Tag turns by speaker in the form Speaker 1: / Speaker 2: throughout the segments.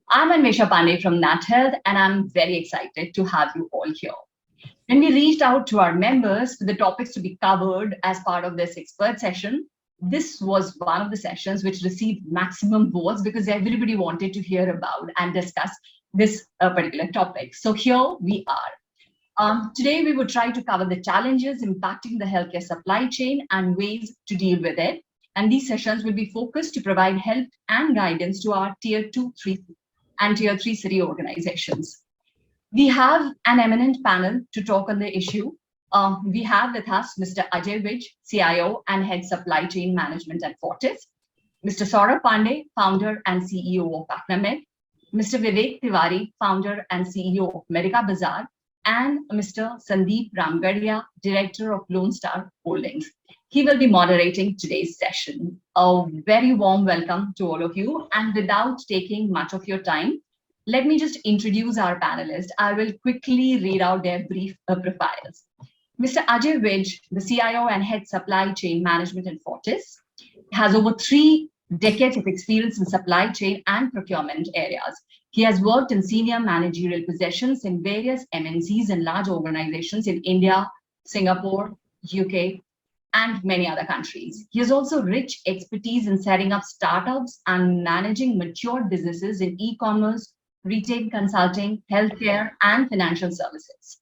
Speaker 1: I'm Anvesha Pandey from NATHEALTH, and I'm very excited to have you all here. When we reached out to our members for the topics to be covered as part of this expert session, this was one of the sessions which received maximum votes because everybody wanted to hear about and discuss this particular topic. So here we are. Today, we would try to cover the challenges impacting the healthcare supply chain and ways to deal with it. And these sessions will be focused to provide help and guidance to our Tier 2, 3, and Tier 3 city organizations. We have an eminent panel to talk on the issue. We have with us Mr. Ajay Vij, CIO and Head Supply Chain Management at Fortis, Mr. Saurabh Pandey, Founder and CEO of ACNAMED, Mr. Vivek Tiwari, Founder and CEO of Medica Bazaar, and Mr. Sandeep Ramgarhia, Director of Lone Star Holdings. He will be moderating today's session. A very warm welcome to all of you. And without taking much of your time, let me just introduce our panelists. I will quickly read out their brief profiles. Mr. Ajay Vij, the CIO and Head Supply Chain Management at Fortis, has over 3 decades of experience in supply chain and procurement areas. He has worked in senior managerial positions in various MNCs and large organizations in India, Singapore, UK, and many other countries. He has also rich expertise in setting up startups and managing mature businesses in e-commerce, retail consulting, healthcare, and financial services.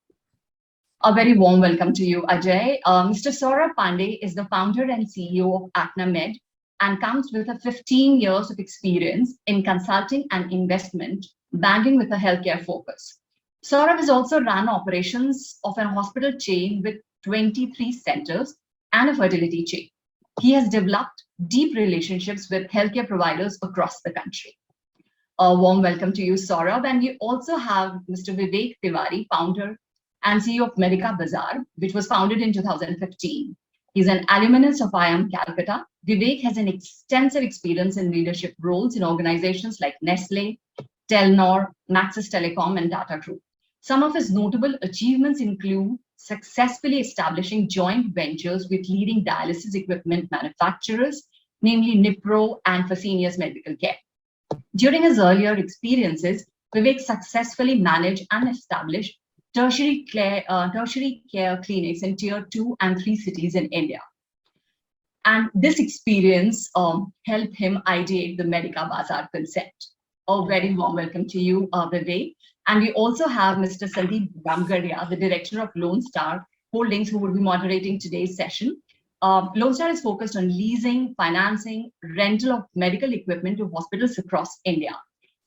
Speaker 1: A very warm welcome to you, Ajay. Mr. Saurabh Pandey is the founder and CEO of ACNAMED and comes with a 15 years of experience in consulting and investment banking with a healthcare focus. Saurabh has also run operations of a hospital chain with 23 centers and a fertility chain. He has developed deep relationships with healthcare providers across the country. A warm welcome to you, Saurabh. And we also have Mr. Vivek Tiwari, founder and CEO of Medica Bazaar, which was founded in 2015. He's an alumnus of IIM Calcutta. Vivek has an extensive experience in leadership roles in organizations like Nestle, Telnor, Maxis Telecom, and Tata Group. Some of his notable achievements include successfully establishing joint ventures with leading dialysis equipment manufacturers, namely Nipro and Fresenius Medical Care. During his earlier experiences, Vivek successfully managed and established tertiary care clinics in Tier 2 and 3 cities in India. And this experience helped him ideate the Medica Bazaar concept. A very warm welcome to you, Vivek. And we also have Mr. Sandeep Ramgarhia, the Director of Lone Star Holdings, who will be moderating today's session. Lone Star is focused on leasing, financing, rental of medical equipment to hospitals across India.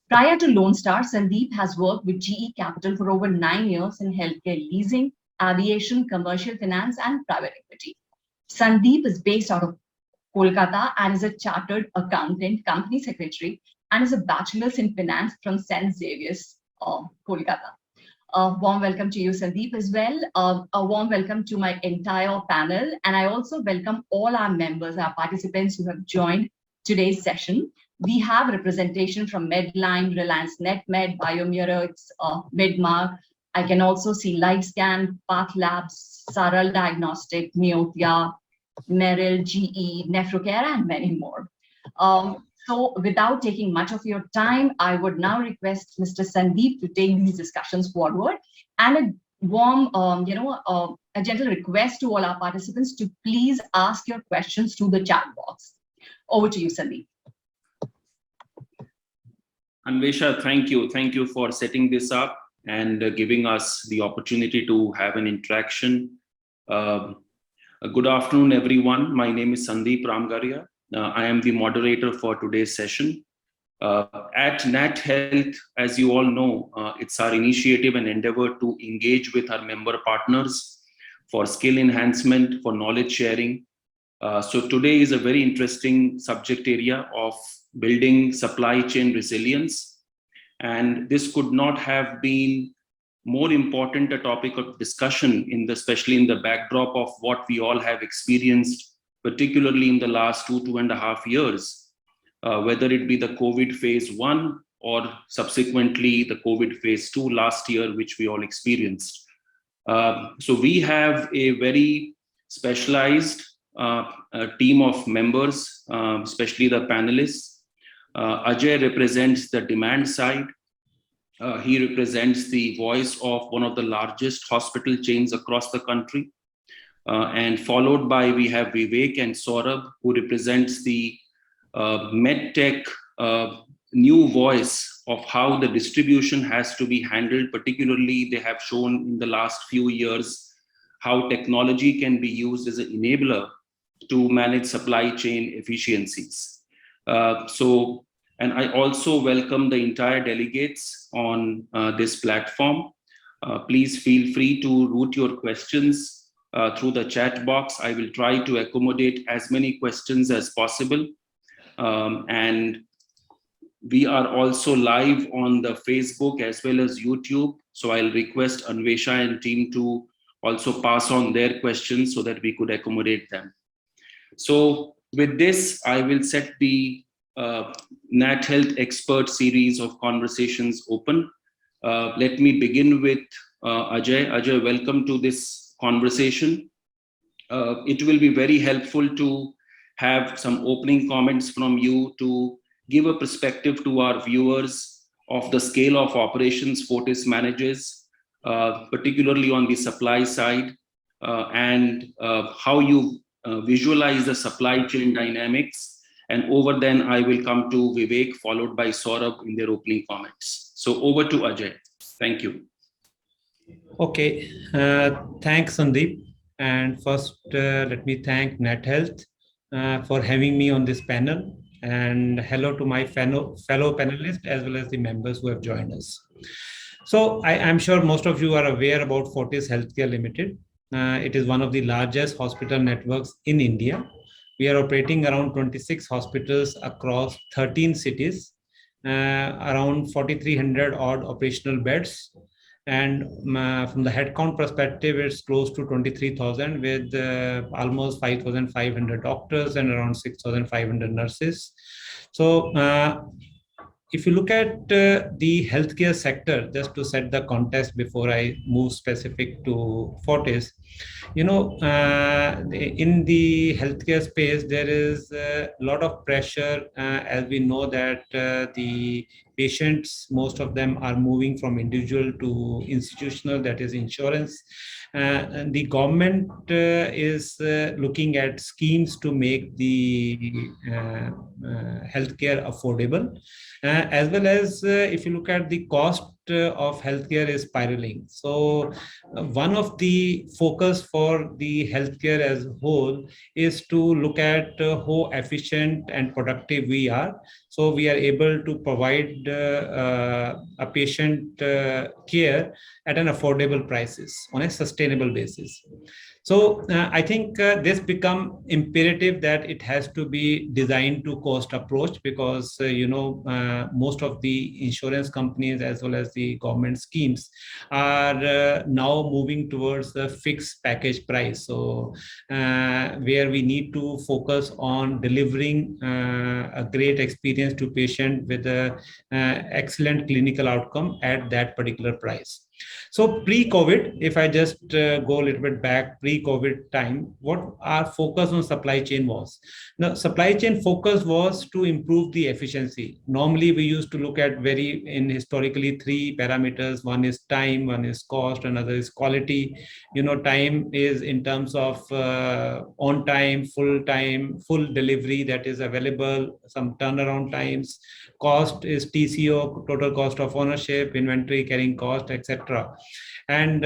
Speaker 1: Prior to Lone Star, Sandeep has worked with GE Capital for over 9 years in healthcare leasing, aviation, commercial finance, and private equity. Sandeep is based out of Kolkata and is a chartered accountant, company secretary, and is a bachelor's in finance from St. Xavier's, Kolkata. A warm welcome to you, Sandeep, as well. A warm welcome to my entire panel. And I also welcome all our members, our participants who have joined today's session. We have representation from Medline, Reliance NetMed, Biomirix, Midmark. I can also see LifeScan, Path Labs, Saral Diagnostic, Neotia, Merrill, GE, Nephrocare, and many more. So without taking much of your time, I would now request Mr. Sandeep to take these discussions forward, and a warm, a gentle request to all our participants to please ask your questions through the chat box. Over to you, Sandeep.
Speaker 2: Anvesha, thank you. Thank you for setting this up and giving us the opportunity to have an interaction. Good afternoon, everyone. My name is Sandeep Ramgarhia. I am the moderator for today's session. At NATHEALTH, as you all know, it's our initiative and endeavor to engage with our member partners for skill enhancement, for knowledge sharing. So today is a very interesting subject area of building supply chain resilience. And this could not have been more important a topic of discussion, especially in the backdrop of what we all have experienced, particularly in the last 2.5 years, whether it be the COVID phase 1 or subsequently the COVID phase 2 last year, which we all experienced. So we have a very specialized team of members, especially the panelists, Ajay represents the demand side. He represents the voice of one of the largest hospital chains across the country. And followed by, we have Vivek and Saurabh, who represents the medtech new voice of how the distribution has to be handled. Particularly, they have shown in the last few years how technology can be used as an enabler to manage supply chain efficiencies. And I also welcome the entire delegates on this platform. Please feel free to route your questions through the chat box. I will try to accommodate as many questions as possible. And we are also live on the Facebook as well as YouTube. So I'll request Anvesha and team to also pass on their questions so that we could accommodate them. So with this, I will set the NATHEALTH expert series of conversations open. Let me begin with Ajay. Ajay, welcome to this conversation. It will be very helpful to have some opening comments from you to give a perspective to our viewers of the scale of operations Fortis manages, particularly on the supply side, and how you visualize the supply chain dynamics. And over then, I will come to Vivek, followed by Saurabh in their opening comments. So over to Ajay. Thank you.
Speaker 3: Okay, thanks, Sandeep. And first, let me thank NATHEALTH for having me on this panel. And hello to my fellow panelists as well as the members who have joined us. So I'm sure most of you are aware about Fortis Healthcare Limited. It is one of the largest hospital networks in India. We are operating around 26 hospitals across 13 cities, around 4,300 odd operational beds. And from the headcount perspective, it's close to 23,000 with almost 5,500 doctors and around 6,500 nurses. So if you look at the healthcare sector, just to set the context before I move specific to Fortis, in the healthcare space, there is a lot of pressure as we know that the patients, most of them are moving from individual to institutional, that is insurance. And the government is looking at schemes to make the healthcare affordable, as well as if you look at the cost of healthcare is spiraling. So one of the focus for the healthcare as a whole is to look at how efficient and productive we are. So we are able to provide a patient care at an affordable prices on a sustainable basis. So I think this become imperative that it has to be designed to cost approach, because most of the insurance companies as well as the government schemes are now moving towards the fixed package price. So where we need to focus on delivering a great experience to patient with a excellent clinical outcome at that particular price. So pre-COVID, if I just go a little bit back, pre-COVID time, what our focus on supply chain was. Now, supply chain focus was to improve the efficiency. Normally, we used to look at historically three parameters. One is time, one is cost, another is quality. Time is in terms of on time, full delivery that is available, some turnaround times. Cost is TCO, total cost of ownership, inventory carrying cost, etc. And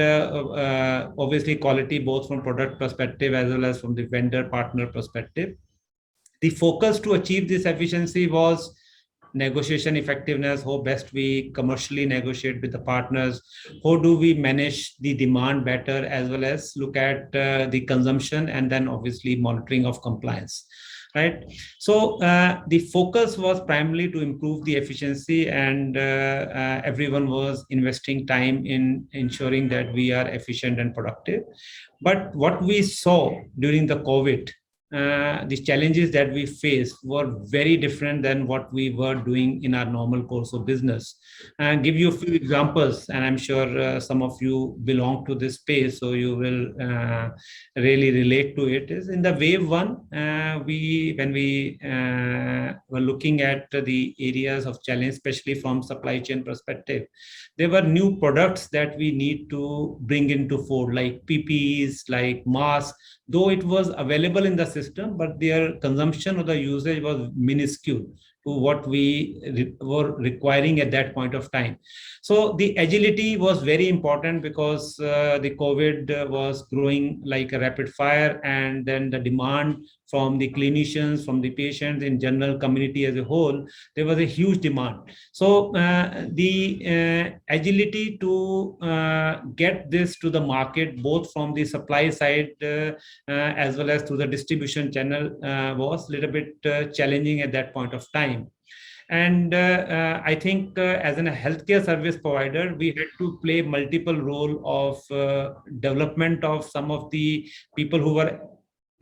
Speaker 3: obviously quality, both from product perspective as well as from the vendor partner perspective. The focus to achieve this efficiency was negotiation effectiveness, how best we commercially negotiate with the partners, how do we manage the demand better, as well as look at the consumption, and then obviously monitoring of compliance. Right. So the focus was primarily to improve the efficiency, and everyone was investing time in ensuring that we are efficient and productive. But what we saw during the COVID, the challenges that we faced were very different than what we were doing in our normal course of business. And give you a few examples, and I'm sure some of you belong to this space, so you will really relate to it. Is in the wave one, when we were looking at the areas of challenge, especially from supply chain perspective, there were new products that we need to bring into fold, like PPEs, like masks. Though it was available in the system, but their consumption or the usage was minuscule to what we were requiring at that point of time. So the agility was very important because the COVID was growing like a rapid fire, and then the demand from the clinicians, from the patients in general community as a whole, there was a huge demand. So the agility to get this to the market, both from the supply side as well as through the distribution channel, was a little bit challenging at that point of time. And I think as a healthcare service provider, we had to play multiple role of development of some of the people who were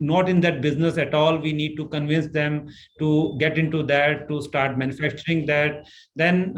Speaker 3: not in that business at all. We need to convince them to get into that, to start manufacturing that. Then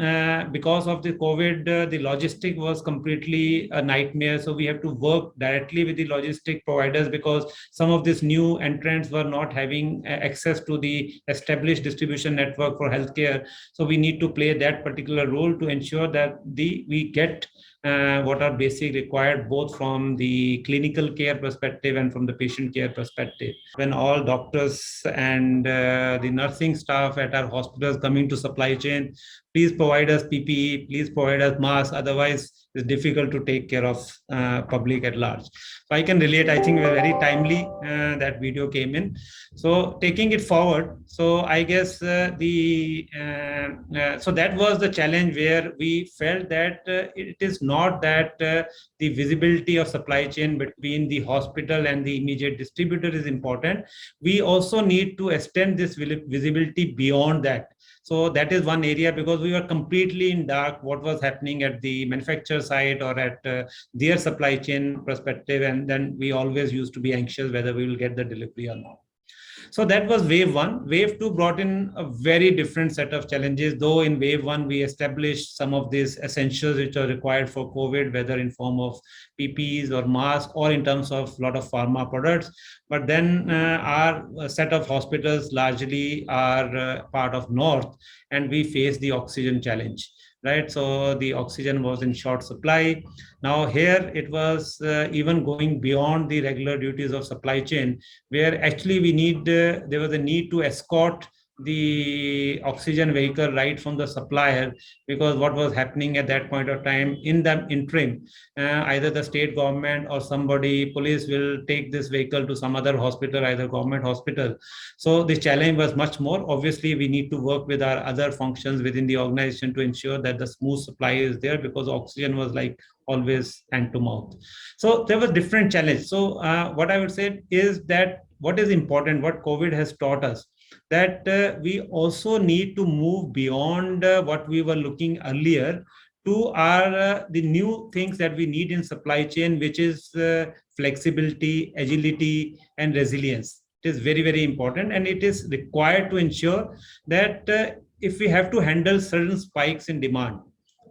Speaker 3: because of the COVID, the logistic was completely a nightmare. So we have to work directly with the logistic providers, because some of these new entrants were not having access to the established distribution network for healthcare. So we need to play that particular role to ensure that we get what are basic required, both from the clinical care perspective and from the patient care perspective. When all doctors and the nursing staff at our hospitals coming to supply chain, please provide us PPE, please provide us masks, otherwise it's difficult to take care of public at large. So I can relate. I think very timely that video came in. So taking it forward, so I guess so that was the challenge, where we felt that it is not that the visibility of supply chain between the hospital and the immediate distributor is important. We also need to extend this visibility beyond that. So that is one area, because we were completely in dark what was happening at the manufacturer side or at their supply chain perspective. And then we always used to be anxious whether we will get the delivery or not. So that was wave one. Wave two brought in a very different set of challenges. Though in wave one, we established some of these essentials which are required for COVID, whether in form of PPEs or masks or in terms of a lot of pharma products. But then our set of hospitals largely are part of North, and we face the oxygen challenge. Right, so the oxygen was in short supply. Now here it was even going beyond the regular duties of supply chain, where actually we need there was a need to escort the oxygen vehicle right from the supplier, because what was happening at that point of time, in the interim, either the state government or somebody, police, will take this vehicle to some other hospital, either government hospital. So the challenge was much more. Obviously, we need to work with our other functions within the organization to ensure that the smooth supply is there, because oxygen was like always hand to mouth. So there was different challenge. So what I would say is that what is important, what COVID has taught us, that we also need to move beyond what we were looking earlier to our the new things that we need in supply chain, which is flexibility, agility, and resilience. It is very, very important, and it is required to ensure that if we have to handle certain spikes in demand,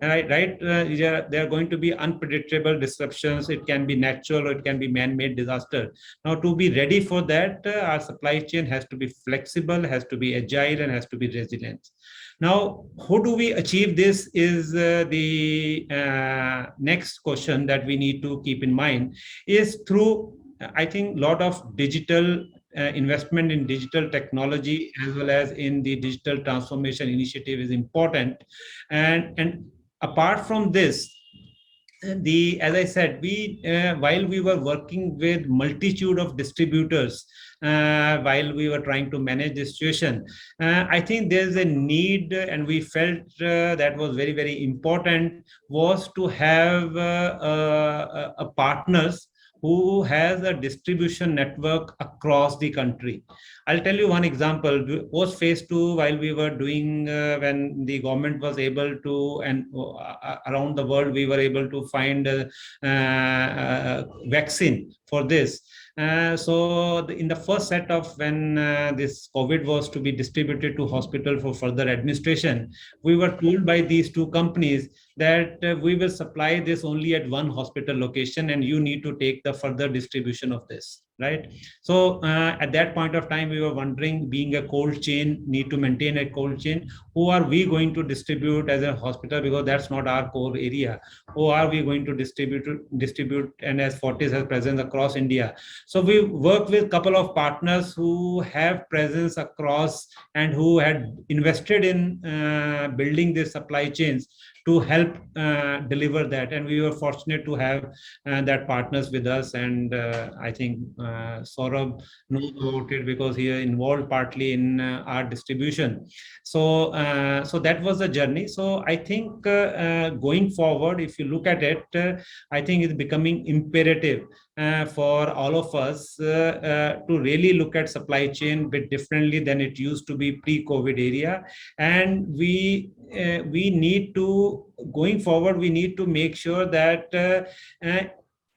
Speaker 3: right, there are going to be unpredictable disruptions. It can be natural or it can be man-made disaster. Now, to be ready for that, our supply chain has to be flexible, has to be agile, and has to be resilient. Now, how do we achieve this is the next question that we need to keep in mind, is through, I think, a lot of digital investment in digital technology as well as in the digital transformation initiative is important. And apart from this, as I said, we while we were working with multitude of distributors, while we were trying to manage the situation, I think there's a need, and we felt that was very, very important, was to have a partners who has a distribution network across the country. I'll tell you one example. Post phase 2, while we were doing, when the government was able to, and around the world, we were able to find a vaccine for this. In the first set of when this COVID was to be distributed to hospital for further administration, we were told by these two companies that we will supply this only at one hospital location and you need to take the further distribution of this, right? So at that point of time, we were wondering, being a cold chain, need to maintain a cold chain, who are we going to distribute as a hospital, because that's not our core area. Who are we going to distribute, and as Fortis has presence across India. So we work with a couple of partners who have presence across and who had invested in building their supply chains to help deliver that. And we were fortunate to have that partners with us. And I think Saurabh knows about it because he is involved partly in our distribution. So that was the journey. So I think going forward, if you look at it, I think it's becoming imperative for all of us to really look at supply chain a bit differently than it used to be pre-COVID area. And we need to, going forward, we need to make sure that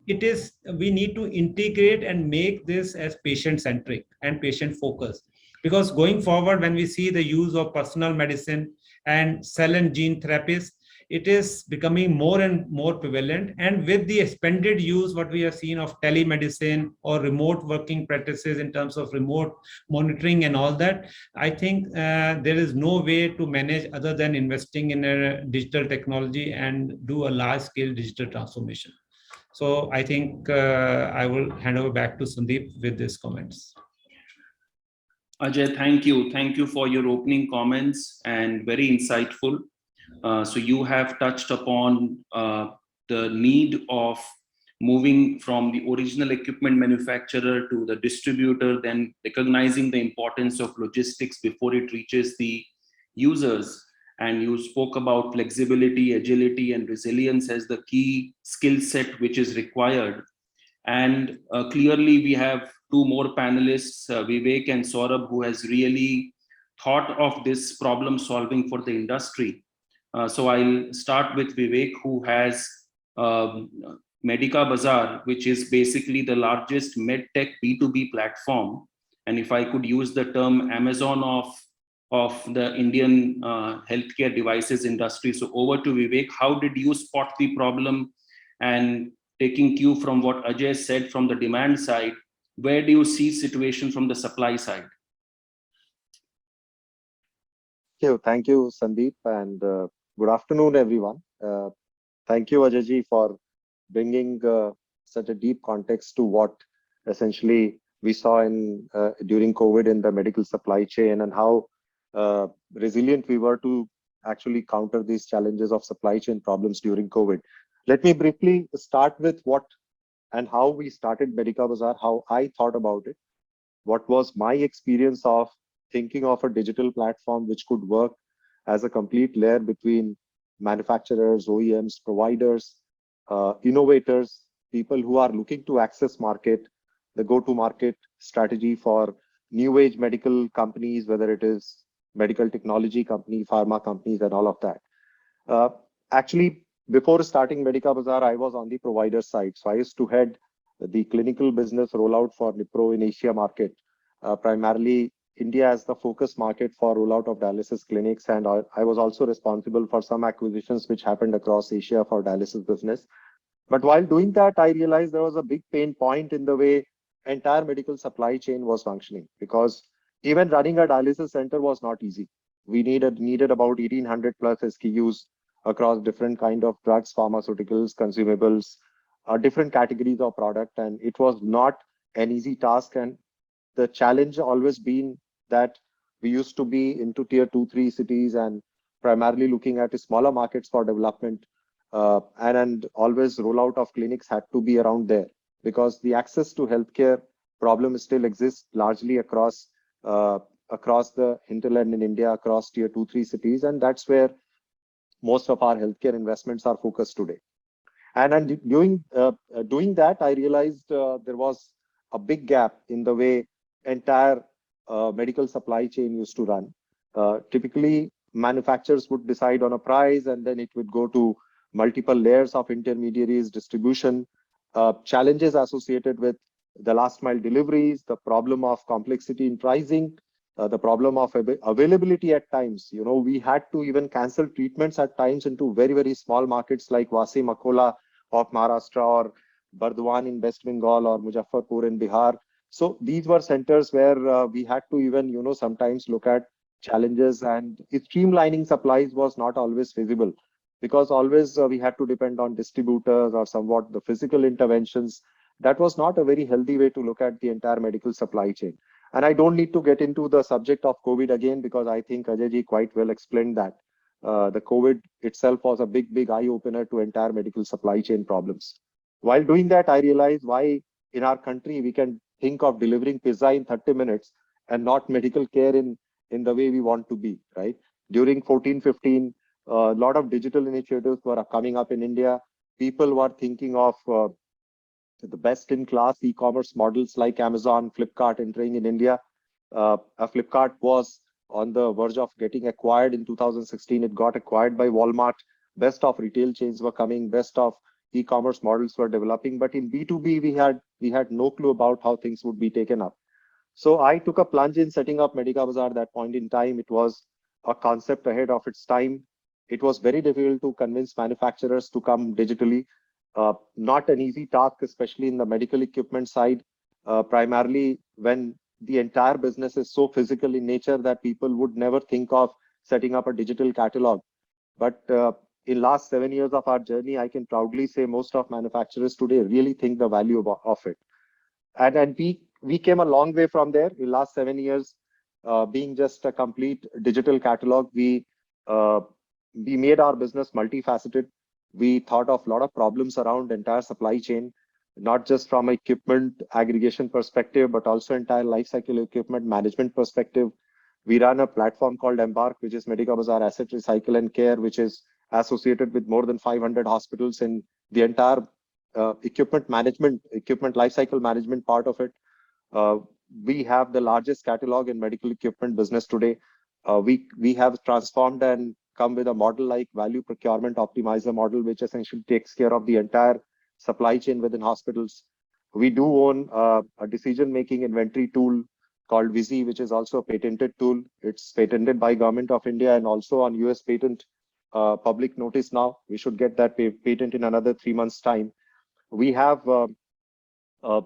Speaker 3: we need to integrate and make this as patient-centric and patient-focused. Because going forward, when we see the use of personal medicine and cell and gene therapies, it is becoming more and more prevalent. And with the expanded use, what we have seen of telemedicine or remote working practices in terms of remote monitoring and all that, I think there is no way to manage other than investing in a digital technology and do a large-scale digital transformation. So I think I will hand over back to Sandeep with these comments.
Speaker 2: Ajay, thank you. Thank you for your opening comments and very insightful. So you have touched upon the need of moving from the original equipment manufacturer to the distributor, then recognizing the importance of logistics before it reaches the users. And you spoke about flexibility, agility, and resilience as the key skill set which is required. And clearly we have two more panelists, Vivek and Saurabh, who has really thought of this problem solving for the industry. So I'll start with Vivek, who has Medica Bazaar, which is basically the largest medtech B2B platform. And if I could use the term Amazon of the Indian healthcare devices industry. So over to Vivek, how did you spot the problem? And taking cue from what Ajay said from the demand side, where do you see situation from the supply side?
Speaker 4: Thank you, Sandeep, and good afternoon, everyone. Thank you, Ajay, for bringing such a deep context to what essentially we saw in during COVID in the medical supply chain, and how resilient we were to actually counter these challenges of supply chain problems during COVID. Let me briefly start with what and how we started Medica Bazaar, how I thought about it, what was my experience of thinking of a digital platform which could work as a complete layer between manufacturers, OEMs, providers, innovators, people who are looking to access market, the go-to-market strategy for new age medical companies, whether it is medical technology company, pharma companies, and all of that. Actually, before starting Medica Bazaar, I was on the provider side. So I used to head the clinical business rollout for Nipro in Asia market, primarily India as the focus market for rollout of dialysis clinics. And I was also responsible for some acquisitions which happened across Asia for dialysis business. But while doing that, I realized there was a big pain point in the way entire medical supply chain was functioning, because even running a dialysis center was not easy. We needed about 1800 plus SKUs across different kind of drugs, pharmaceuticals, consumables, different categories of product. And it was not an easy task. And the challenge always been that we used to be into tier 2, 3 cities and primarily looking at smaller markets for development. And always rollout of clinics had to be around there, because the access to healthcare problem still exists largely across the hinterland in India, across tier 2, 3 cities. And that's where most of our healthcare investments are focused today. And doing that, I realized there was a big gap in the way entire medical supply chain used to run. Typically, manufacturers would decide on a price, and then it would go to multiple layers of intermediaries, distribution, challenges associated with the last mile deliveries, the problem of complexity in pricing, the problem of availability at times. We had to even cancel treatments at times into very, very small markets like Wasim, Akola of Maharashtra, or Bardwan in West Bengal, or Muzaffarpur in Bihar. So these were centers where we had to even, sometimes look at challenges, and streamlining supplies was not always feasible, because always we had to depend on distributors or somewhat the physical interventions. That was not a very healthy way to look at the entire medical supply chain. And I don't need to get into the subject of COVID again, because I think Ajay ji quite well explained that. The COVID itself was a big, big eye opener to entire medical supply chain problems. While doing that, I realized why in our country we can think of delivering pizza in 30 minutes and not medical care in the way we want to be, right? During 14-15, a lot of digital initiatives were coming up in India. People were thinking of the best in class e-commerce models like Amazon, Flipkart entering in India. Flipkart was on the verge of getting acquired in 2016. It got acquired by Walmart. Best of retail chains were coming. Best of e-commerce models were developing. But in B2B, we had no clue about how things would be taken up. So I took a plunge in setting up Medica Bazaar at that point in time. It was a concept ahead of its time. It was very difficult to convince manufacturers to come digitally. Not an easy task, especially in the medical equipment side, primarily when the entire business is so physical in nature that people would never think of setting up a digital catalog. But in last 7 years of our journey, I can proudly say most of manufacturers today really think the value of it. And we came a long way from there. In last 7 years, being just a complete digital catalog, we made our business multifaceted. We thought of a lot of problems around entire supply chain, not just from equipment aggregation perspective, but also entire life cycle equipment management perspective. We run a platform called Embark, which is Medica Bazaar Asset Recycle and Care, which is associated with more than 500 hospitals in the entire equipment management, equipment lifecycle management part of it. We have the largest catalog in medical equipment business today. We have transformed and come with a model like value procurement optimizer model, which essentially takes care of the entire supply chain within hospitals. We do own a decision-making inventory tool called Vizi, which is also a patented tool. It's patented by Government of India and also on US patent public notice now. We should get that patent in another 3 months' time. We have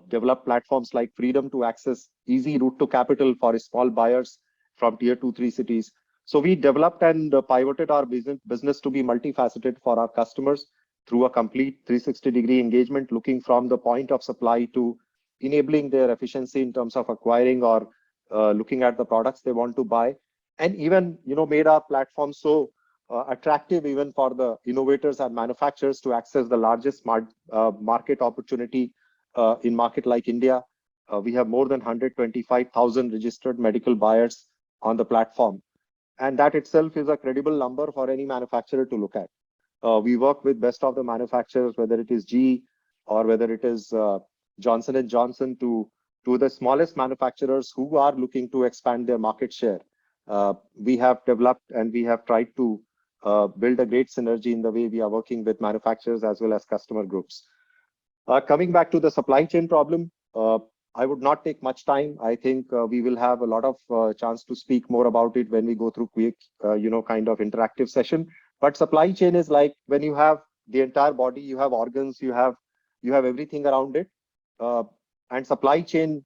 Speaker 4: developed platforms like Freedom to access easy route to capital for small buyers from tier 2-3 cities. So we developed and pivoted our business to be multifaceted for our customers through a complete 360-degree engagement, looking from the point of supply to enabling their efficiency in terms of acquiring or looking at the products they want to buy, and even made our platform so attractive even for the innovators and manufacturers to access the largest market opportunity in market like India. We have more than 125,000 registered medical buyers on the platform. And that itself is a credible number for any manufacturer to look at. We work with best of the manufacturers, whether it is GE or whether it is Johnson & Johnson, to the smallest manufacturers who are looking to expand their market share. We have developed and we have tried to build a great synergy in the way we are working with manufacturers as well as customer groups. Coming back to the supply chain problem, I would not take much time. I think we will have a lot of chance to speak more about it when we go through quick, kind of interactive session. But supply chain is like when you have the entire body, you have organs, you have everything around it. And supply chain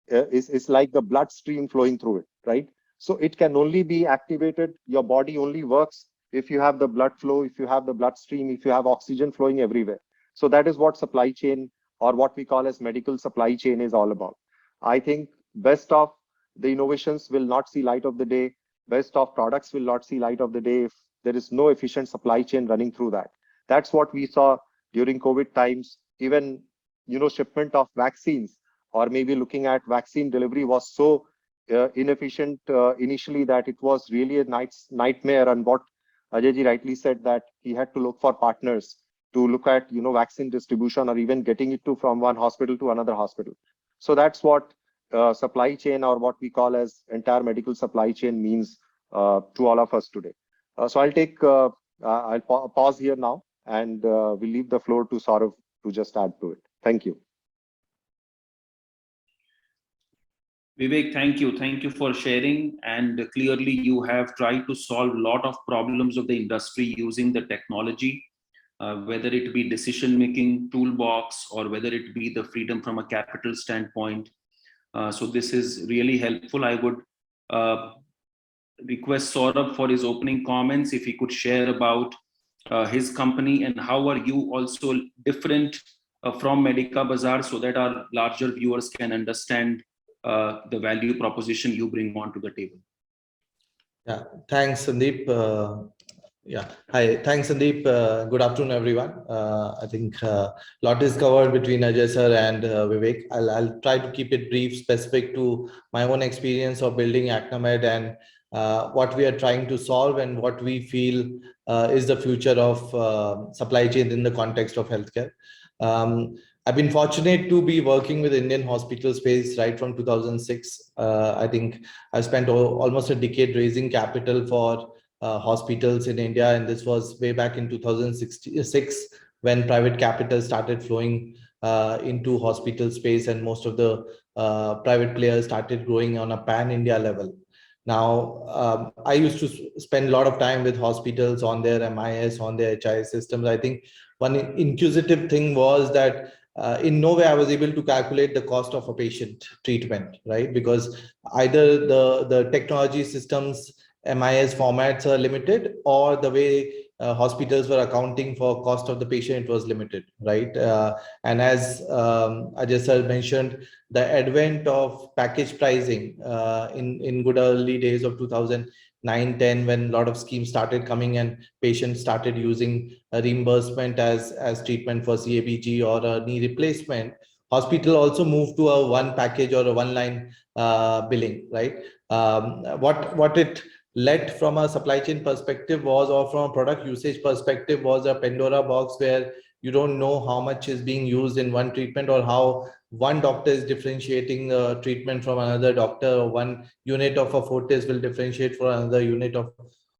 Speaker 4: is like the bloodstream flowing through it, right? So it can only be activated. Your body only works if you have the blood flow, if you have the bloodstream, if you have oxygen flowing everywhere. So that is what supply chain, or what we call as medical supply chain, is all about. I think best of the innovations will not see light of the day. Best of products will not see light of the day if there is no efficient supply chain running through that. That's what we saw during COVID times. Even, shipment of vaccines, or maybe looking at vaccine delivery, was so inefficient initially that it was really a nightmare. And what Ajay ji rightly said, that he had to look for partners to look at vaccine distribution, or even getting it from one hospital to another hospital. So that's what supply chain, or what we call as entire medical supply chain, means to all of us today. So I'll pause here now, and we'll leave the floor to Saurav to just add to it. Thank you.
Speaker 2: Vivek, thank you. Thank you for sharing. And clearly, you have tried to solve a lot of problems of the industry using the technology, whether it be decision making toolbox or whether it be the freedom from a capital standpoint. So this is really helpful. I would uh, request Saurabh for his opening comments, if he could share about his company and how are you also different from Medica Bazaar, so that our larger viewers can understand the value proposition you bring onto the table.
Speaker 5: Yeah, thanks, Sandeep. Hi, thanks, Sandeep. Good afternoon, everyone. I think a lot is covered between Ajay sir and Vivek. I'll try to keep it brief, specific to my own experience of building Acnamed and what we are trying to solve and what we feel is the future of supply chain in the context of healthcare. I've been fortunate to be working with Indian hospital space right from 2006. I think I spent almost a decade raising capital for hospitals in India, and this was way back in 2006 when private capital started flowing into hospital space, and most of the private players started growing on a pan-India level. Now, I used to spend a lot of time with hospitals on their MIS, on their HIS systems. I think one inquisitive thing was that in no way I was able to calculate the cost of a patient treatment, right? Because either the technology systems MIS formats are limited, or the way hospitals were accounting for cost of the patient, it was limited, right? And as Ajay sir mentioned, the advent of package pricing in good early days of 2009-10, when a lot of schemes started coming and patients started using a reimbursement as treatment for CABG or a knee replacement, hospital also moved to a one package or a one line billing, right? What it led from a supply chain perspective was, or from a product usage perspective, was a Pandora box where you don't know how much is being used in one treatment, or how one doctor is differentiating treatment from another doctor, or one unit of a Fortis will differentiate for another unit of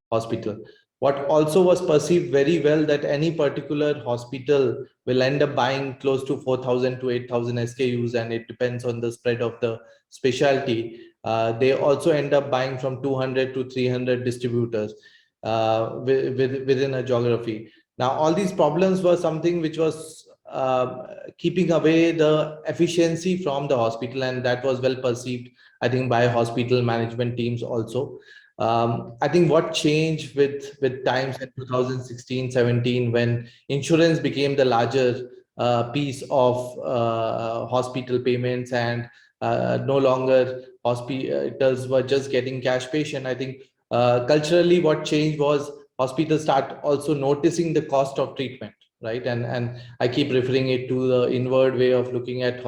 Speaker 5: hospital. What also was perceived very well, that any particular hospital will end up buying close to 4,000 to 8,000 SKUs, and it depends on the spread of the specialty. They also end up buying from 200 to 300 distributors within a geography. Now, all these problems were something which was keeping away the efficiency from the hospital, and that was well perceived, I think, by hospital management teams also. I think what changed with times in 2016-17, when insurance became the larger piece of hospital payments, and no longer hospitals were just getting cash patient. I think culturally what changed was hospitals start also noticing the cost of treatment, right? And I keep referring it to the inward way of looking at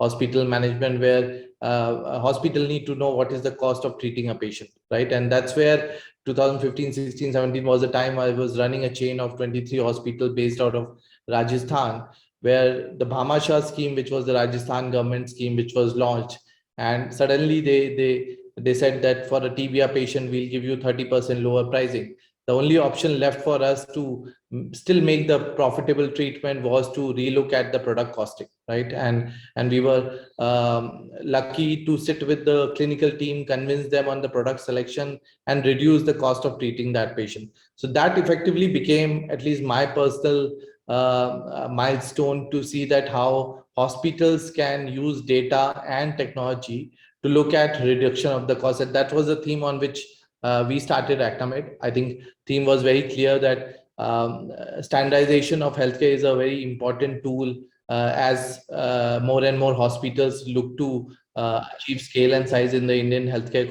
Speaker 5: hospital management, where a hospital need to know what is the cost of treating a patient, right? And that's where 2015, 16, 17 was the time I was running a chain of 23 hospitals based out of Rajasthan, where the Bhamasha scheme, which was the Rajasthan government scheme, which was launched, and suddenly they said that for a TBI patient, we'll give you 30% lower pricing. The only option left for us to still make the profitable treatment was to relook at the product costing, right? And we were lucky to sit with the clinical team, convince them on the product selection, and reduce the cost of treating that patient. So that effectively became, at least my personal milestone, to see that how hospitals can use data and technology to look at reduction of the cost. And that was the theme on which we started Acnamed. I think theme was very clear that standardization of healthcare is a very important tool as more and more hospitals look to achieve scale and size in the Indian healthcare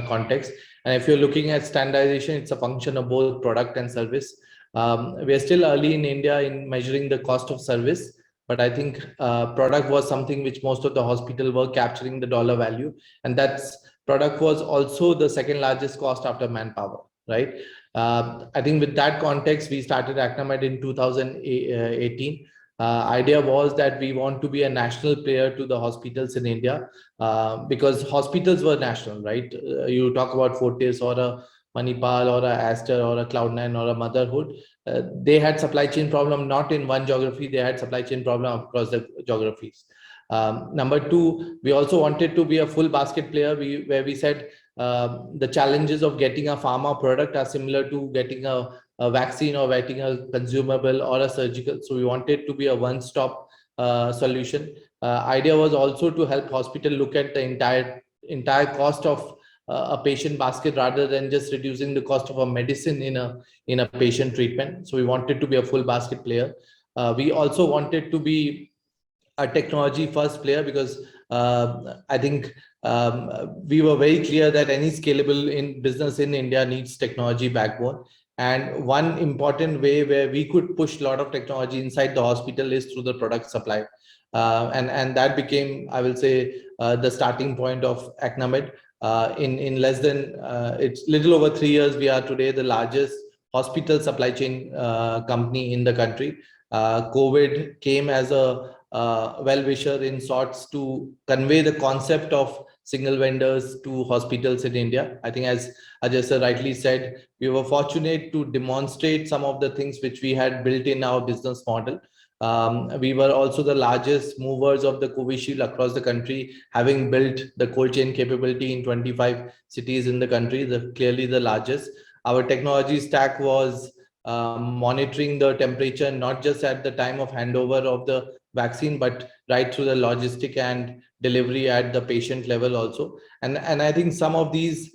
Speaker 5: context. And if you're looking at standardization, it's a function of both product and service. We are still early in India in measuring the cost of service, but I think product was something which most of the hospital were capturing the dollar value, and that's product was also the second largest cost after manpower, right? I think with that context, we started Acnamed in 2018. Idea was that we want to be a national player to the hospitals in India, because hospitals were national, right? You talk about Fortis or a Manipal or a Aster or a Cloud9 or a Motherhood. They had supply chain problem not in one geography, they had supply chain problem across the geographies. Number two, we also wanted to be a full basket player, where we said the challenges of getting a pharma product are similar to getting a vaccine or getting a consumable or a surgical. So we wanted to be a one-stop solution. Idea was also to help hospital look at the entire cost of a patient basket rather than just reducing the cost of a medicine in a patient treatment. So we wanted to be a full basket player. We also wanted to be a technology first player, because I think we were very clear that any scalable in business in India needs technology backbone. And one important way where we could push a lot of technology inside the hospital is through the product supply. And that became, I will say, the starting point of Acnamed. In less than, it's little over 3 years, we are today the largest hospital supply chain company in the country. COVID came as a well-wisher in sorts to convey the concept of single vendors to hospitals in India. I think, as Ajay sir rightly said, we were fortunate to demonstrate some of the things which we had built in our business model. We were also the largest movers of the Covishield across the country, having built the cold chain capability in 25 cities in the country, clearly the largest. Our technology stack was monitoring the temperature, not just at the time of handover of the vaccine, but right through the logistic and delivery at the patient level also. And I think some of these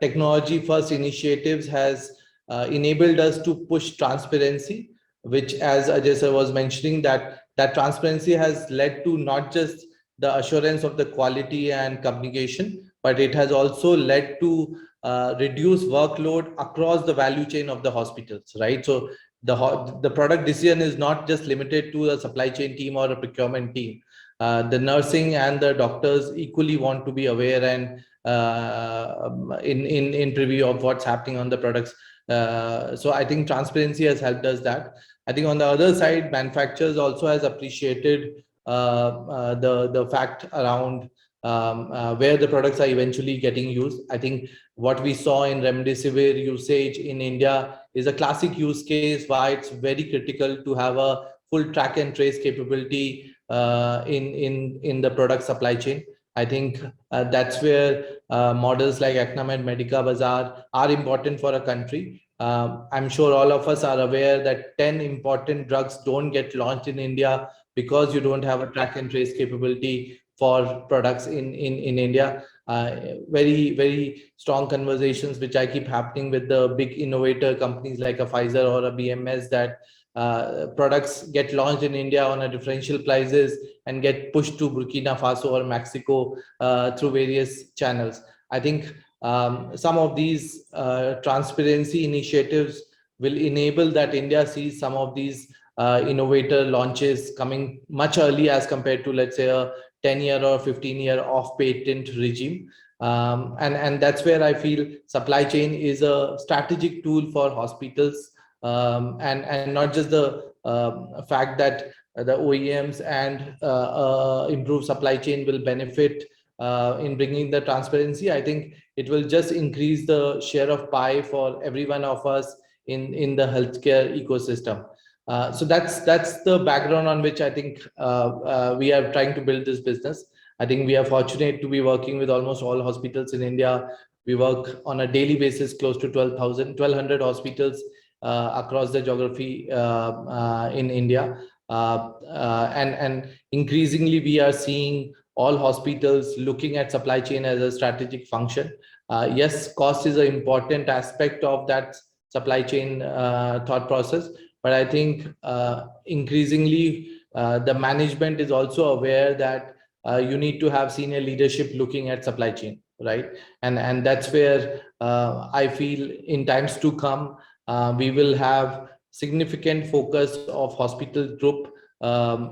Speaker 5: technology first initiatives has enabled us to push transparency, which, as Ajay sir was mentioning, that transparency has led to not just the assurance of the quality and communication, but it has also led to reduce workload across the value chain of the hospitals, right? So the product decision is not just limited to a supply chain team or a procurement team. The nursing and the doctors equally want to be aware and in preview of what's happening on the products. So I think transparency has helped us that. I think on the other side, manufacturers also has appreciated the fact around where the products are eventually getting used. I think what we saw in remdesivir usage in India is a classic use case why it's very critical to have a full track and trace capability in the product supply chain. I think that's where models like Acnamed, Medica Bazaar are important for a country. I'm sure all of us are aware that 10 important drugs don't get launched in India because you don't have a track and trace capability for products in India. Very, very strong conversations which I keep happening with the big innovator companies like a Pfizer or a BMS, that products get launched in India on a differential prices and get pushed to Burkina Faso or Mexico through various channels. I think some of these transparency initiatives will enable that India sees some of these innovator launches coming much early as compared to, let's say, a 10-year or 15-year off-patent regime. And that's where I feel supply chain is a strategic tool for hospitals, and not just the fact that the OEMs and improved supply chain will benefit in bringing the transparency. I think it will just increase the share of pie for every one of us in the healthcare ecosystem. So that's the background on which I think we are trying to build this business. I think we are fortunate to be working with almost all hospitals in India. We work on a daily basis close to 1,200 hospitals across the geography in India. And increasingly, we are seeing all hospitals looking at supply chain as a strategic function. Yes, cost is an important aspect of that supply chain thought process, but I think increasingly the management is also aware that you need to have senior leadership looking at supply chain, right? And that's where I feel in times to come, we will have significant focus of hospital group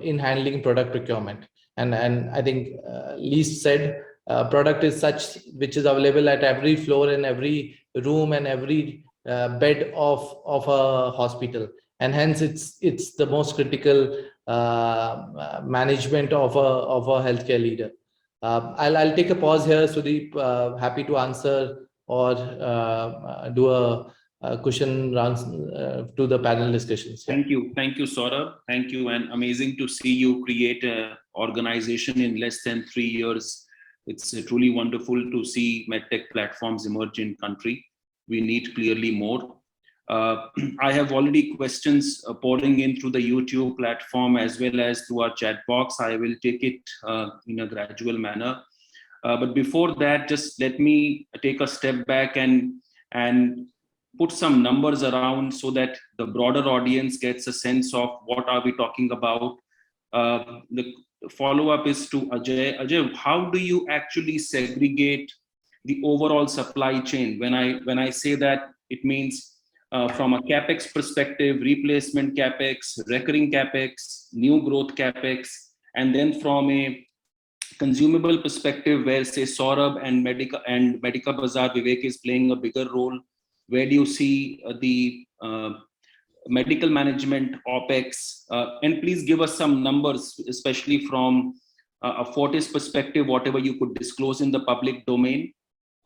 Speaker 5: in handling product procurement. And I think least said, product is such which is available at every floor and every room and every bed of a hospital, and hence it's the most critical management of a healthcare leader. I'll take a pause here, Sudeep. Happy to answer or do a question rounds to the panel discussions.
Speaker 2: Thank you, Saurabh. Thank you, and amazing to see you create organization in less than 3 years. It's truly wonderful to see medtech platforms emerge in country. We need clearly more. I have already questions pouring in through the YouTube platform as well as through our chat box. I will take it in a gradual manner. But before that, just let me take a step back and put some numbers around so that the broader audience gets a sense of what are we talking about. The follow-up is to Ajay. Ajay, how do you actually segregate the overall supply chain? When I say that, it means from a capex perspective, replacement capex, recurring capex, new growth capex, and then from a consumable perspective, where say Saurabh and Medica Bazaar Vivek is playing a bigger role. Where do you see the medical management OPEX? And please give us some numbers, especially from a Fortis perspective, whatever you could disclose in the public domain.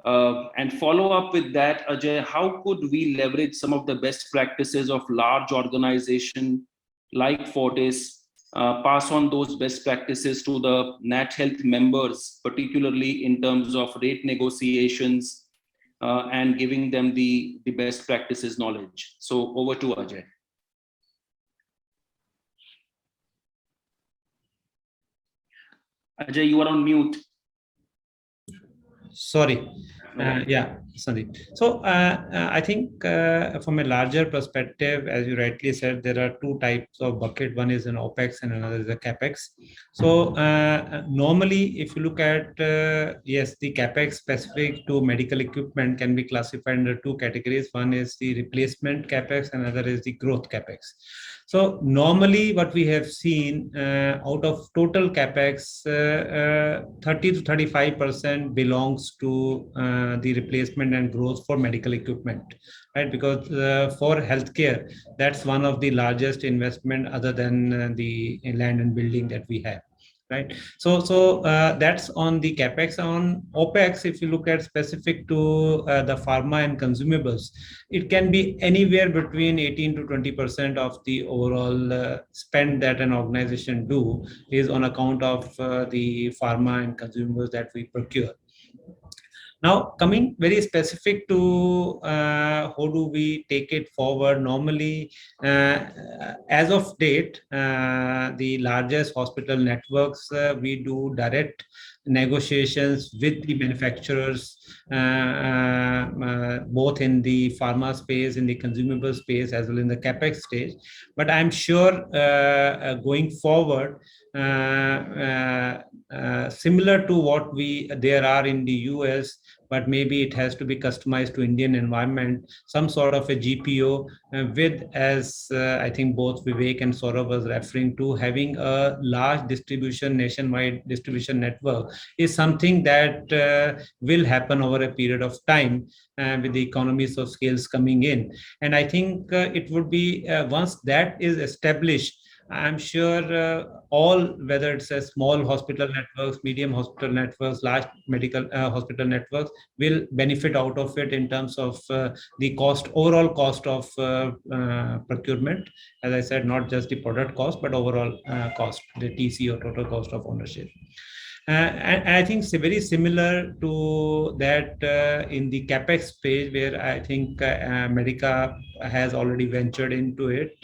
Speaker 2: And follow up with that, Ajay, how could we leverage some of the best practices of large organization like Fortis, pass on those best practices to the NATHEALTH members, particularly in terms of rate negotiations, and giving them the best practices knowledge? So over to Ajay. Ajay, you are on mute.
Speaker 3: Sorry. Yeah, Sandeep. So I think from a larger perspective, as you rightly said, there are two types of bucket. One is an OPEX and another is a CAPEX. So normally, if you look at, yes, the CAPEX specific to medical equipment can be classified under two categories. One is the replacement CAPEX and another is the growth CAPEX. So normally what we have seen out of total CAPEX, 30 to 35% belongs to the replacement and growth for medical equipment, right? Because for healthcare, that's one of the largest investment other than the land and building that we have. Right. So that's on the CAPEX. On OPEX, if you look at specific to the pharma and consumables, it can be anywhere between 18 to 20% of the overall spend that an organization do is on account of the pharma and consumables that we procure. Now, coming very specific to how do we take it forward, normally, as of date, the largest hospital networks, we do direct negotiations with the manufacturers, both in the pharma space, in the consumable space, as well in the CAPEX stage. But I'm sure going forward, similar to what there are in the US, but maybe it has to be customized to Indian environment, some sort of a GPO with, as I think both Vivek and Saurabh was referring to, having a large distribution, nationwide distribution network is something that will happen over a period of time with the economies of scales coming in. And I think it would be, once that is established, I'm sure all, whether it's a small hospital networks, medium hospital networks, large medical hospital networks, will benefit out of it in terms of the cost, overall cost of procurement. As I said, not just the product cost, but overall cost, the TC or total cost of ownership. And I think it's very similar to that in the CAPEX space, where I think Medica has already ventured into it,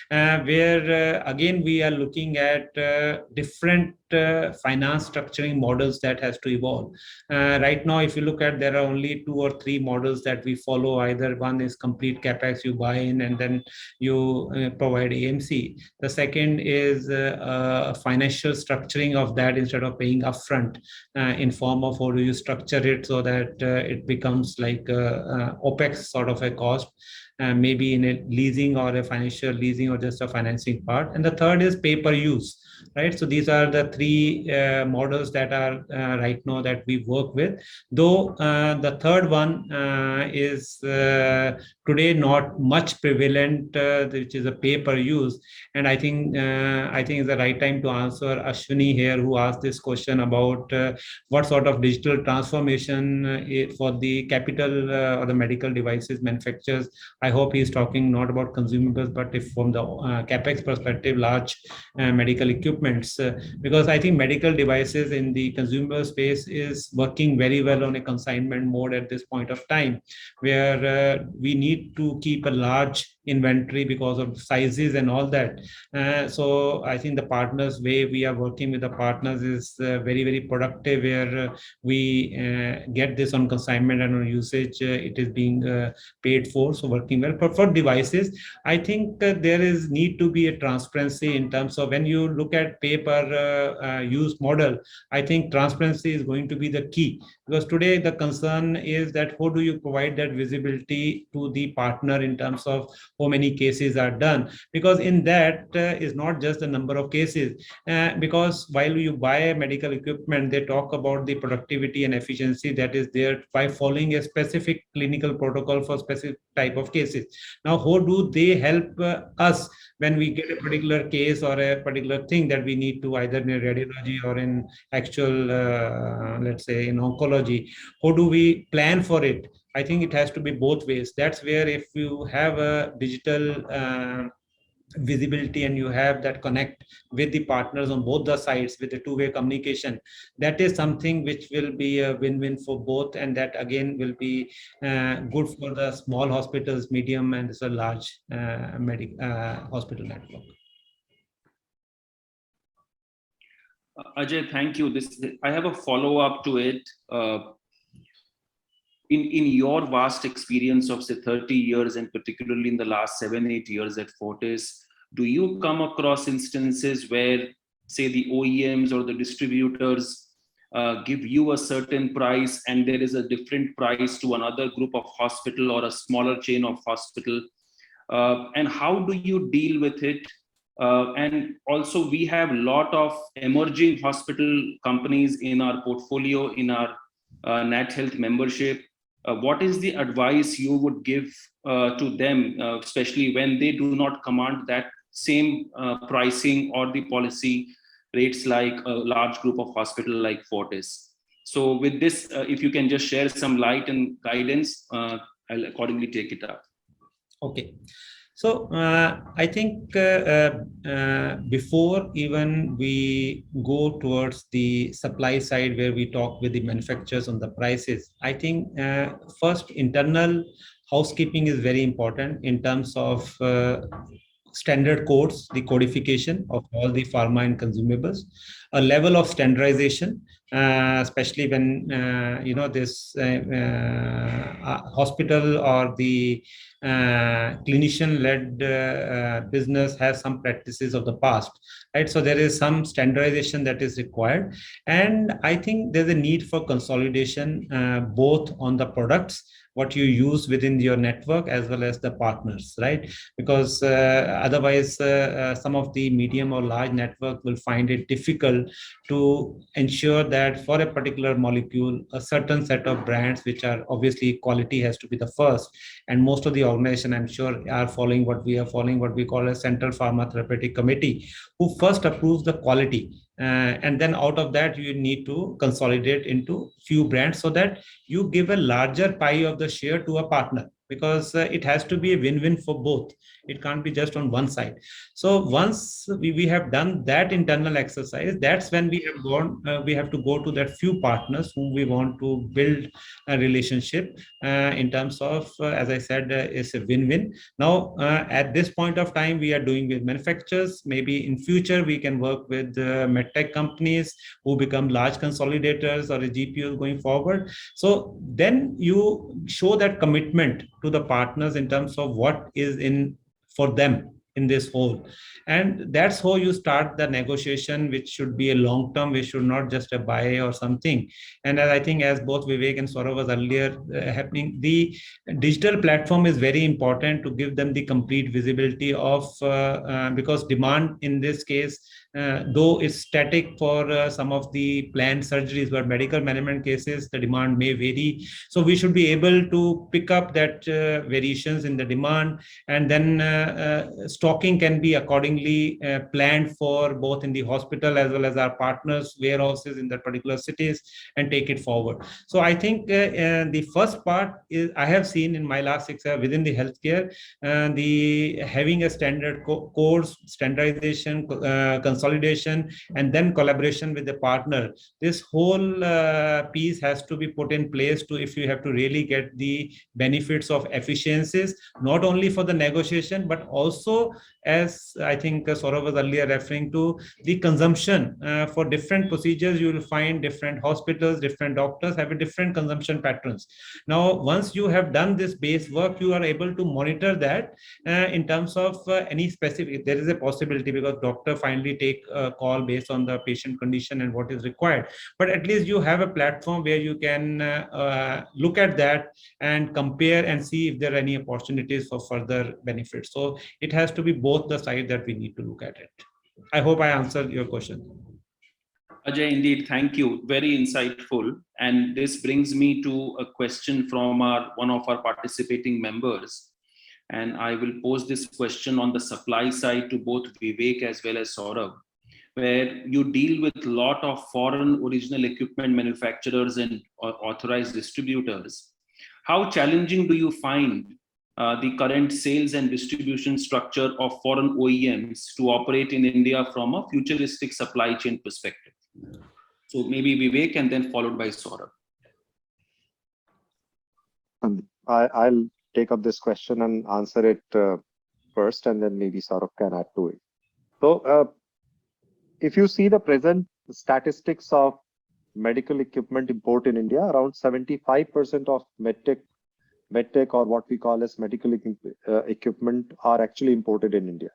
Speaker 3: where again we are looking at different finance structuring models that has to evolve. Right now, if you look at, there are only 2 or 3 models that we follow. Either one is complete CAPEX, you buy in and then you provide AMC. The second is financial structuring of that instead of paying upfront in form of how do you structure it so that it becomes like OPEX sort of a cost. Maybe in a leasing or a financial leasing or just a financing part. And the third is pay per use, right? So these are the 3 models that are right now that we work with. Though the third one is today not much prevalent, which is a pay per use. And I think it's the right time to answer Ashwini here, who asked this question about what sort of digital transformation for the capital or the medical devices manufacturers. I hope he's talking not about consumables, but if from the CAPEX perspective, large medical equipment equipments, because I think medical devices in the consumer space is working very well on a consignment mode at this point of time, where we need to keep a large inventory because of sizes and all that. So I think the partners way we are working with the partners is very, very productive, where we get this on consignment and on usage. It is being paid for, so working well. But for devices, I think there is need to be a transparency in terms of when you look at pay per use model. I think transparency is going to be the key, because today the concern is that how do you provide that visibility to the partner in terms of how many cases are done, because in that is not just the number of cases, because while you buy medical equipment, they talk about the productivity and efficiency that is there by following a specific clinical protocol for specific type of cases. Now, how do they help us when we get a particular case or a particular thing that we need to either in radiology or in actual, let's say in oncology, how do we plan for it? I think it has to be both ways. That's where if you have a digital visibility and you have that connect with the partners on both the sides with a two-way communication, that is something which will be a win-win for both, and that again will be good for the small hospitals, medium, and a large hospital network.
Speaker 2: Ajay, thank you. I have a follow-up to it. In your vast experience of say 30 years, and particularly in the last 7-8 years at Fortis, do you come across instances where say the OEMs or the distributors give you a certain price and there is a different price to another group of hospital or a smaller chain of hospital? And how do you deal with it? And also we have a lot of emerging hospital companies in our portfolio, in our NATHEALTH membership. What is the advice you would give to them, especially when they do not command that same pricing or the policy rates like a large group of hospital like Fortis? So with this, if you can just share some light and guidance, I'll accordingly take it up.
Speaker 3: Okay. So I think before even we go towards the supply side where we talk with the manufacturers on the prices, I think first internal housekeeping is very important in terms of standard codes, the codification of all the pharma and consumables, a level of standardization, especially when this hospital or the clinician-led business has some practices of the past, right? So there is some standardization that is required, and I think there's a need for consolidation both on the products, what you use within your network, as well as the partners, right? Because otherwise some of the medium or large network will find it difficult to ensure that for a particular molecule, a certain set of brands, which are obviously quality has to be the first. And most of the organization, I'm sure, are following what we are following, what we call a Central Pharma Therapeutic Committee, who first approves the quality. And then out of that, you need to consolidate into few brands so that you give a larger pie of the share to a partner, because it has to be a win-win for both. It can't be just on one side. So once we have done that internal exercise, that's when we have gone, we have to go to that few partners whom we want to build a relationship in terms of, as I said, it's a win-win. Now, at this point of time, we are doing with manufacturers. Maybe in future, we can work with medtech companies who become large consolidators or a GPO going forward. So then you show that commitment to the partners in terms of what is in for them in this whole, and that's how you start the negotiation, which should be a long term, which should not just a buy or something. And as I think, as both Vivek and Saurav was earlier happening, the digital platform is very important to give them the complete visibility of because demand in this case, though it's static for some of the planned surgeries, but medical management cases, the demand may vary. So we should be able to pick up that variations in the demand, and then stocking can be accordingly planned for both in the hospital as well as our partners' warehouses in that particular cities, and take it forward. So I think the first part is, I have seen in my last 6 years within the healthcare, the having a standard course, standardization, consolidation consolidation and then collaboration with the partner. This whole piece has to be put in place to, if you have to really get the benefits of efficiencies, not only for the negotiation, but also, as I think Saurabh was earlier referring to, the consumption. For different procedures, you will find different hospitals, different doctors have a different consumption patterns. Now, once you have done this base work, you are able to monitor that in terms of any specific, there is a possibility because doctor finally take a call based on the patient condition and what is required. But at least you have a platform where you can look at that and compare and see if there are any opportunities for further benefits. So it has to be both the side that we need to look at it. I hope I answered your question.
Speaker 2: Ajay, indeed, thank you. Very insightful. And this brings me to a question from one of our participating members. And I will pose this question on the supply side to both Vivek as well as Saurabh, where you deal with a lot of foreign original equipment manufacturers and authorized distributors. How challenging do you find the current sales and distribution structure of foreign OEMs to operate in India from a futuristic supply chain perspective? So maybe Vivek and then followed by Saurabh.
Speaker 4: I'll take up this question and answer it first, and then maybe Saurabh can add to it. So if you see the present statistics of medical equipment import in India, around 75% of medtech or what we call as medical equipment are actually imported in India,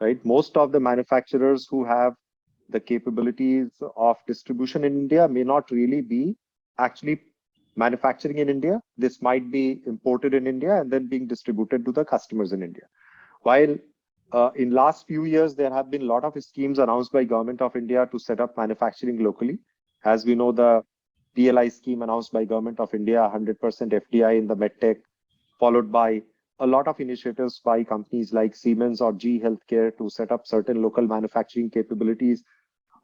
Speaker 4: right? Most of the manufacturers who have the capabilities of distribution in India may not really be actually manufacturing in India. This might be imported in India and then being distributed to the customers in India. While in last few years, there have been a lot of schemes announced by Government of India to set up manufacturing locally. As we know, the PLI scheme announced by Government of India, 100% FDI in the medtech, followed by a lot of initiatives by companies like Siemens or GE Healthcare to set up certain local manufacturing capabilities.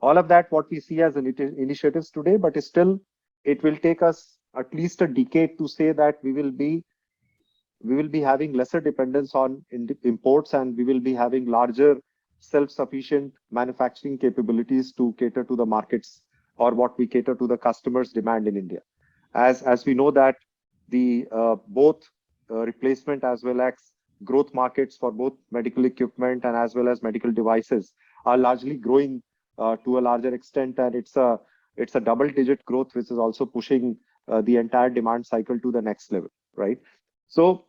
Speaker 4: All of that, what we see as initiatives today, but still, it will take us at least a decade to say that we will be having lesser dependence on imports, and we will be having larger self-sufficient manufacturing capabilities to cater to the markets or what we cater to the customers' demand in India. As we know that the both replacement as well as growth markets for both medical equipment and as well as medical devices are largely growing to a larger extent, and it's a double-digit growth, which is also pushing the entire demand cycle to the next level, right? So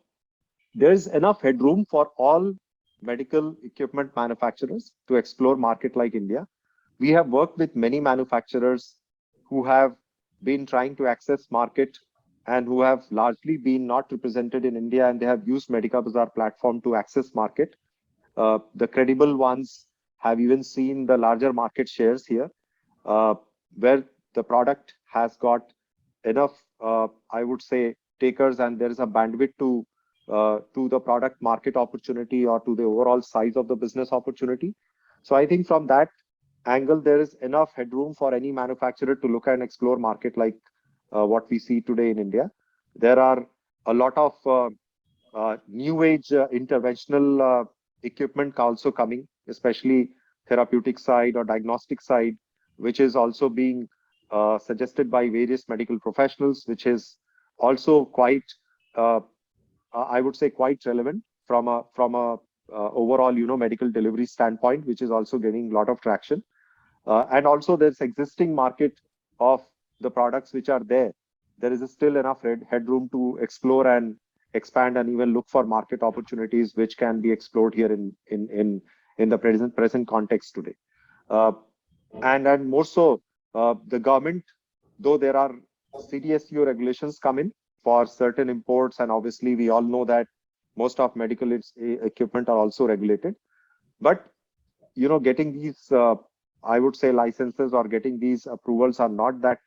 Speaker 4: there is enough headroom for all medical equipment manufacturers to explore market like India. We have worked with many manufacturers who have been trying to access market and who have largely been not represented in India, and they have used Medica Bazaar platform to access market. The credible ones have even seen the larger market shares here, where the product has got enough, I would say, takers, and there is a bandwidth to the product market opportunity or to the overall size of the business opportunity. So I think from that angle, there is enough headroom for any manufacturer to look and explore market like what we see today in India. There are a lot of new age interventional equipment also coming, especially therapeutic side or diagnostic side, which is also being suggested by various medical professionals, which is also quite, I would say, quite relevant from a overall, medical delivery standpoint, which is also getting a lot of traction. And also there's existing market of the products which are there. There is still enough headroom to explore and expand and even look for market opportunities which can be explored here in the present context today. And more so, the government, though there are CDSCO regulations come in for certain imports, and obviously we all know that most of medical equipment are also regulated. But getting these, I would say, licenses or getting these approvals are not that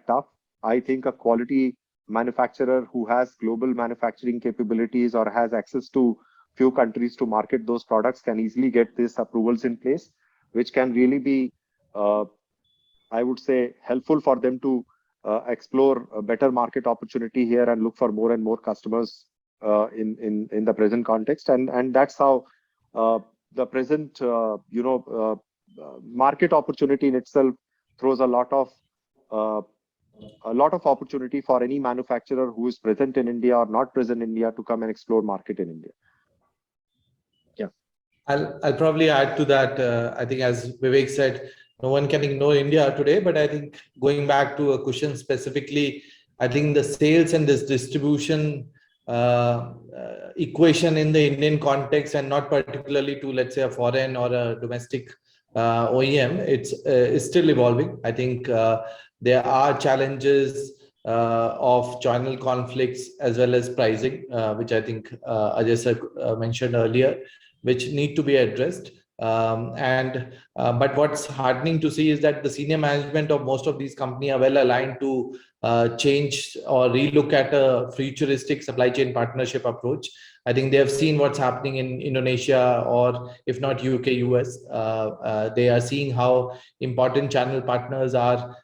Speaker 4: tough. I think a quality manufacturer who has global manufacturing capabilities or has access to few countries to market those products can easily get these approvals in place, which can really be, I would say, helpful for them to explore a better market opportunity here and look for more and more customers in the present context. And that's how the present market opportunity in itself throws a lot of opportunity for any manufacturer who is present in India or not present in India to come and explore market in India. Yeah.
Speaker 5: I'll probably add to that. I think, as Vivek said, no one can ignore India today, but I think going back to a question specifically, I think the sales and this distribution equation in the Indian context, and not particularly to, let's say, a foreign or a domestic OEM, it's still evolving. I think there are challenges of channel conflicts as well as pricing, which I think Ajay sir mentioned earlier, which need to be addressed. But what's heartening to see is that the senior management of most of these companies are well aligned to change or relook at a futuristic supply chain partnership approach. I think they have seen what's happening in Indonesia, or if not UK, US. They are seeing how important channel partners are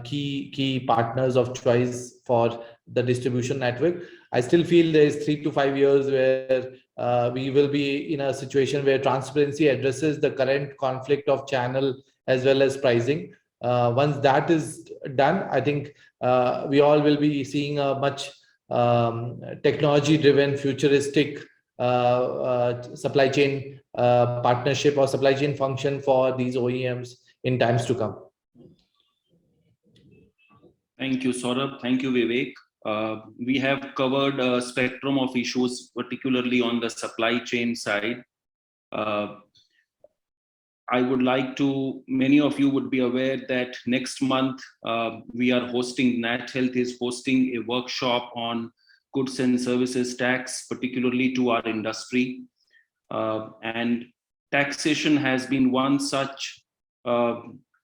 Speaker 5: key partners of choice for the distribution network. I still feel there is 3 to 5 years where we will be in a situation where transparency addresses the current conflict of channel as well as pricing. Once that is done, I think we all will be seeing a much technology-driven, futuristic supply chain partnership or supply chain function for these OEMs in times to come.
Speaker 2: Thank you, Saurabh. Thank you, Vivek. We have covered a spectrum of issues, particularly on the supply chain side. I would like to, many of you would be aware that next month we are hosting, NATHEALTH is hosting a workshop on goods and services tax, particularly to our industry. And taxation has been one such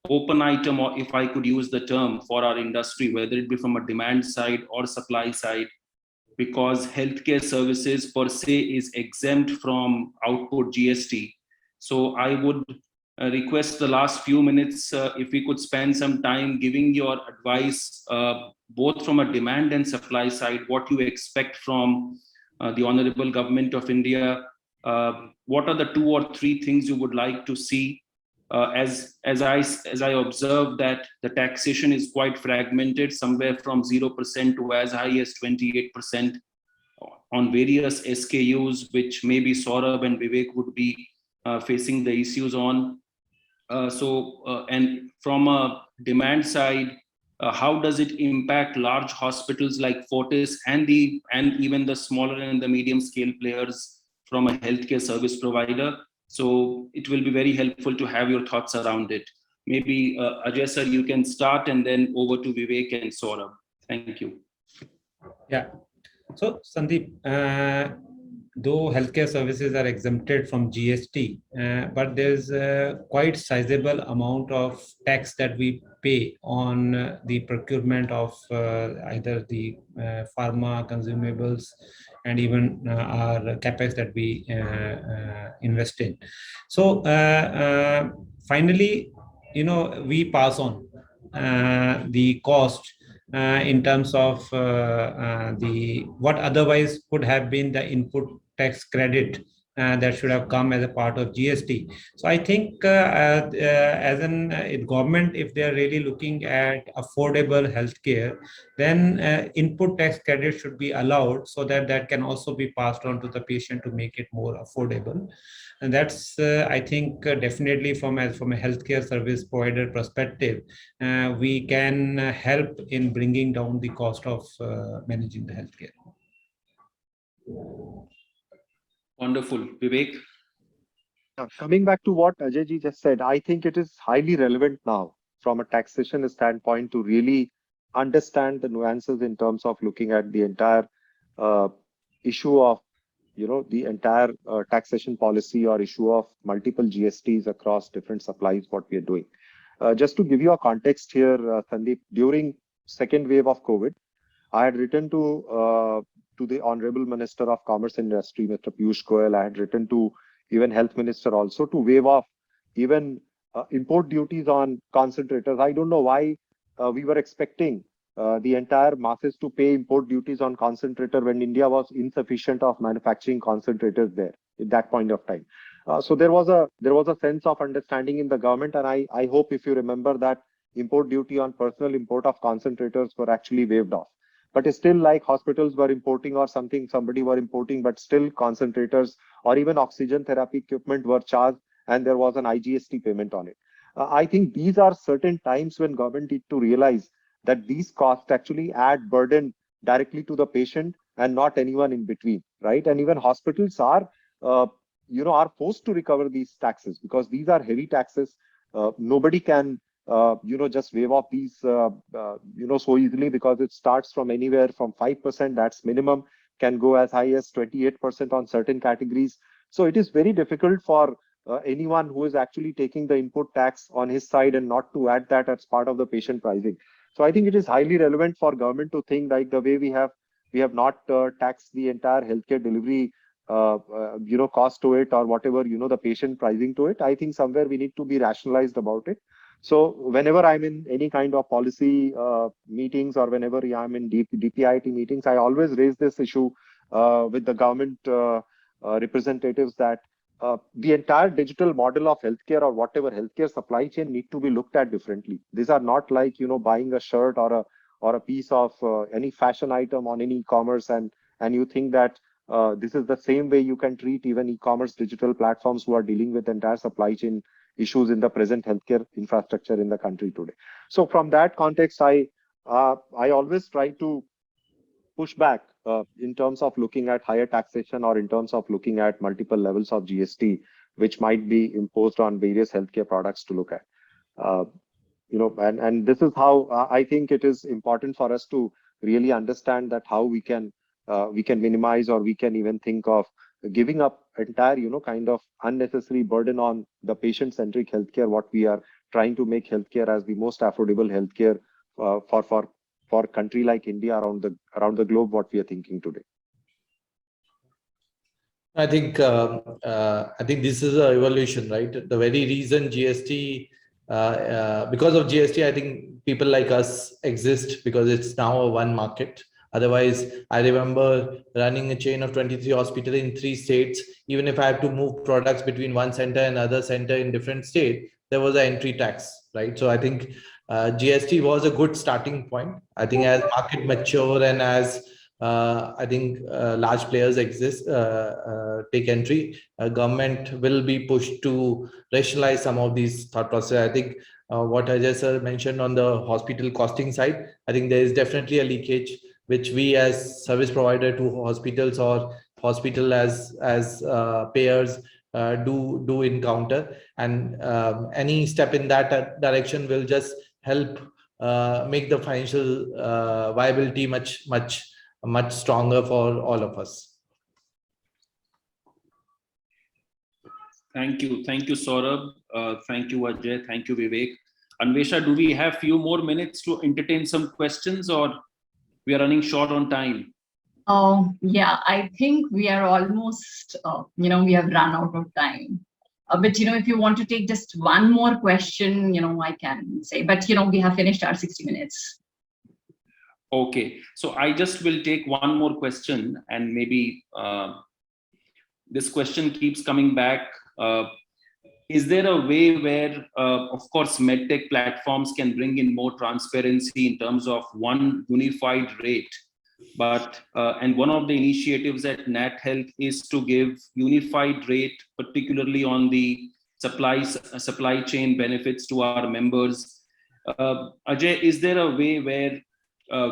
Speaker 2: open item, or if I could use the term, for our industry, whether it be from a demand side or supply side, because healthcare services per se is exempt from output GST. So I would request the last few minutes, if we could spend some time giving your advice, both from a demand and supply side, what you expect from the Honorable Government of India. What are the 2 or 3 things you would like to see? As I observe that the taxation is quite fragmented, somewhere from 0% to as high as 28% on various SKUs, which maybe Saurabh and Vivek would be facing the issues on. And from a demand side, how does it impact large hospitals like Fortis and even the smaller and the medium scale players from a healthcare service provider? So it will be very helpful to have your thoughts around it. Maybe Ajay sir, you can start, and then over to Vivek and Saurabh. Thank you.
Speaker 3: Yeah. So Sandeep, though healthcare services are exempted from GST, but there's a quite sizable amount of tax that we pay on the procurement of either the pharma consumables and even our capex that we invest in. So finally, we pass on the cost in terms of what otherwise could have been the input tax credit that should have come as a part of GST. So I think as an government, if they are really looking at affordable healthcare, then input tax credit should be allowed so that can also be passed on to the patient to make it more affordable. And that's, I think, definitely from a healthcare service provider perspective, we can help in bringing down the cost of managing the healthcare.
Speaker 2: Wonderful. Vivek?
Speaker 4: Coming back to what Ajay ji just said, I think it is highly relevant now from a taxation standpoint to really understand the nuances in terms of looking at the entire issue of the entire taxation policy or issue of multiple GSTs across different supplies, what we are doing. Just to give you a context here, Sandeep, during second wave of COVID, I had written to the Honorable Minister of Commerce and Industry, Mr. Piyush Goyal. I had written to even Health Minister also to waive off even import duties on concentrators. I don't know why we were expecting the entire masses to pay import duties on concentrator when India was insufficient of manufacturing concentrators there at that point of time. So there was a sense of understanding in the government, and I hope if you remember that import duty on personal import of concentrators were actually waived off. But it's still like hospitals were importing or something, somebody were importing, but still concentrators or even oxygen therapy equipment were charged, and there was an IGST payment on it. I think these are certain times when government need to realize that these costs actually add burden directly to the patient and not anyone in between, right? And even hospitals uh, are forced to recover these taxes because these are heavy taxes. Nobody can just waive off these so easily, because it starts from anywhere from 5%, that's minimum, can go as high as 28% on certain categories. So it is very difficult for anyone who is actually taking the input tax on his side and not to add that as part of the patient pricing. So I think it is highly relevant for government to think like the way we have not taxed the entire healthcare delivery cost to it, or whatever, the patient pricing to it. I think somewhere we need to be rationalized about it. So whenever I'm in any kind of policy meetings, or whenever I'm in DPIT meetings, I always raise this issue with the government representatives, that the entire digital model of healthcare or whatever healthcare supply chain need to be looked at differently. These are not like buying a shirt or a piece of any fashion item on any e-commerce, and you think that this is the same way you can treat even e-commerce digital platforms who are dealing with entire supply chain issues in the present healthcare infrastructure in the country today. So from that context, I always try to push back in terms of looking at higher taxation, or in terms of looking at multiple levels of GST, which might be imposed on various healthcare products to look at. And this is how I think it is important for us to really understand that how we can minimize, or we can even think of giving up entire kind of unnecessary burden on the patient-centric healthcare, what we are trying to make healthcare as the most affordable healthcare for a country like India around the globe, what we are thinking today.
Speaker 5: I think this is an evolution, right? The very reason GST, because of GST, I think people like us exist, because it's now a one market. Otherwise, I remember running a chain of 23 hospitals in 3 states. Even if I have to move products between one center and another center in different state, there was an entry tax, right? So I think GST was a good starting point. I think as market mature, and as I think large players exist, take entry, government will be pushed to rationalize some of these thought process. I think what Ajay sir mentioned on the hospital costing side, I think there is definitely a leakage, which we as service provider to hospitals, or hospital as payers do encounter. And any step in that direction will just help make the financial viability much stronger for all of us.
Speaker 2: Thank you, Saurabh. Thank you, Ajay. Thank you, Vivek. Anvesha, do we have few more minutes to entertain some questions, or we are running short on time?
Speaker 1: Yeah, I think we are almost, we have run out of time. But, if you want to take just one more question, I can say, but, we have finished our 60 minutes.
Speaker 2: Okay, so I just will take one more question, and maybe this question keeps coming back. Is there a way where, of course, medtech platforms can bring in more transparency in terms of one unified rate? But and one of the initiatives at NATHEALTH is to give unified rate, particularly on the supply chain benefits to our members. Ajay, is there a way where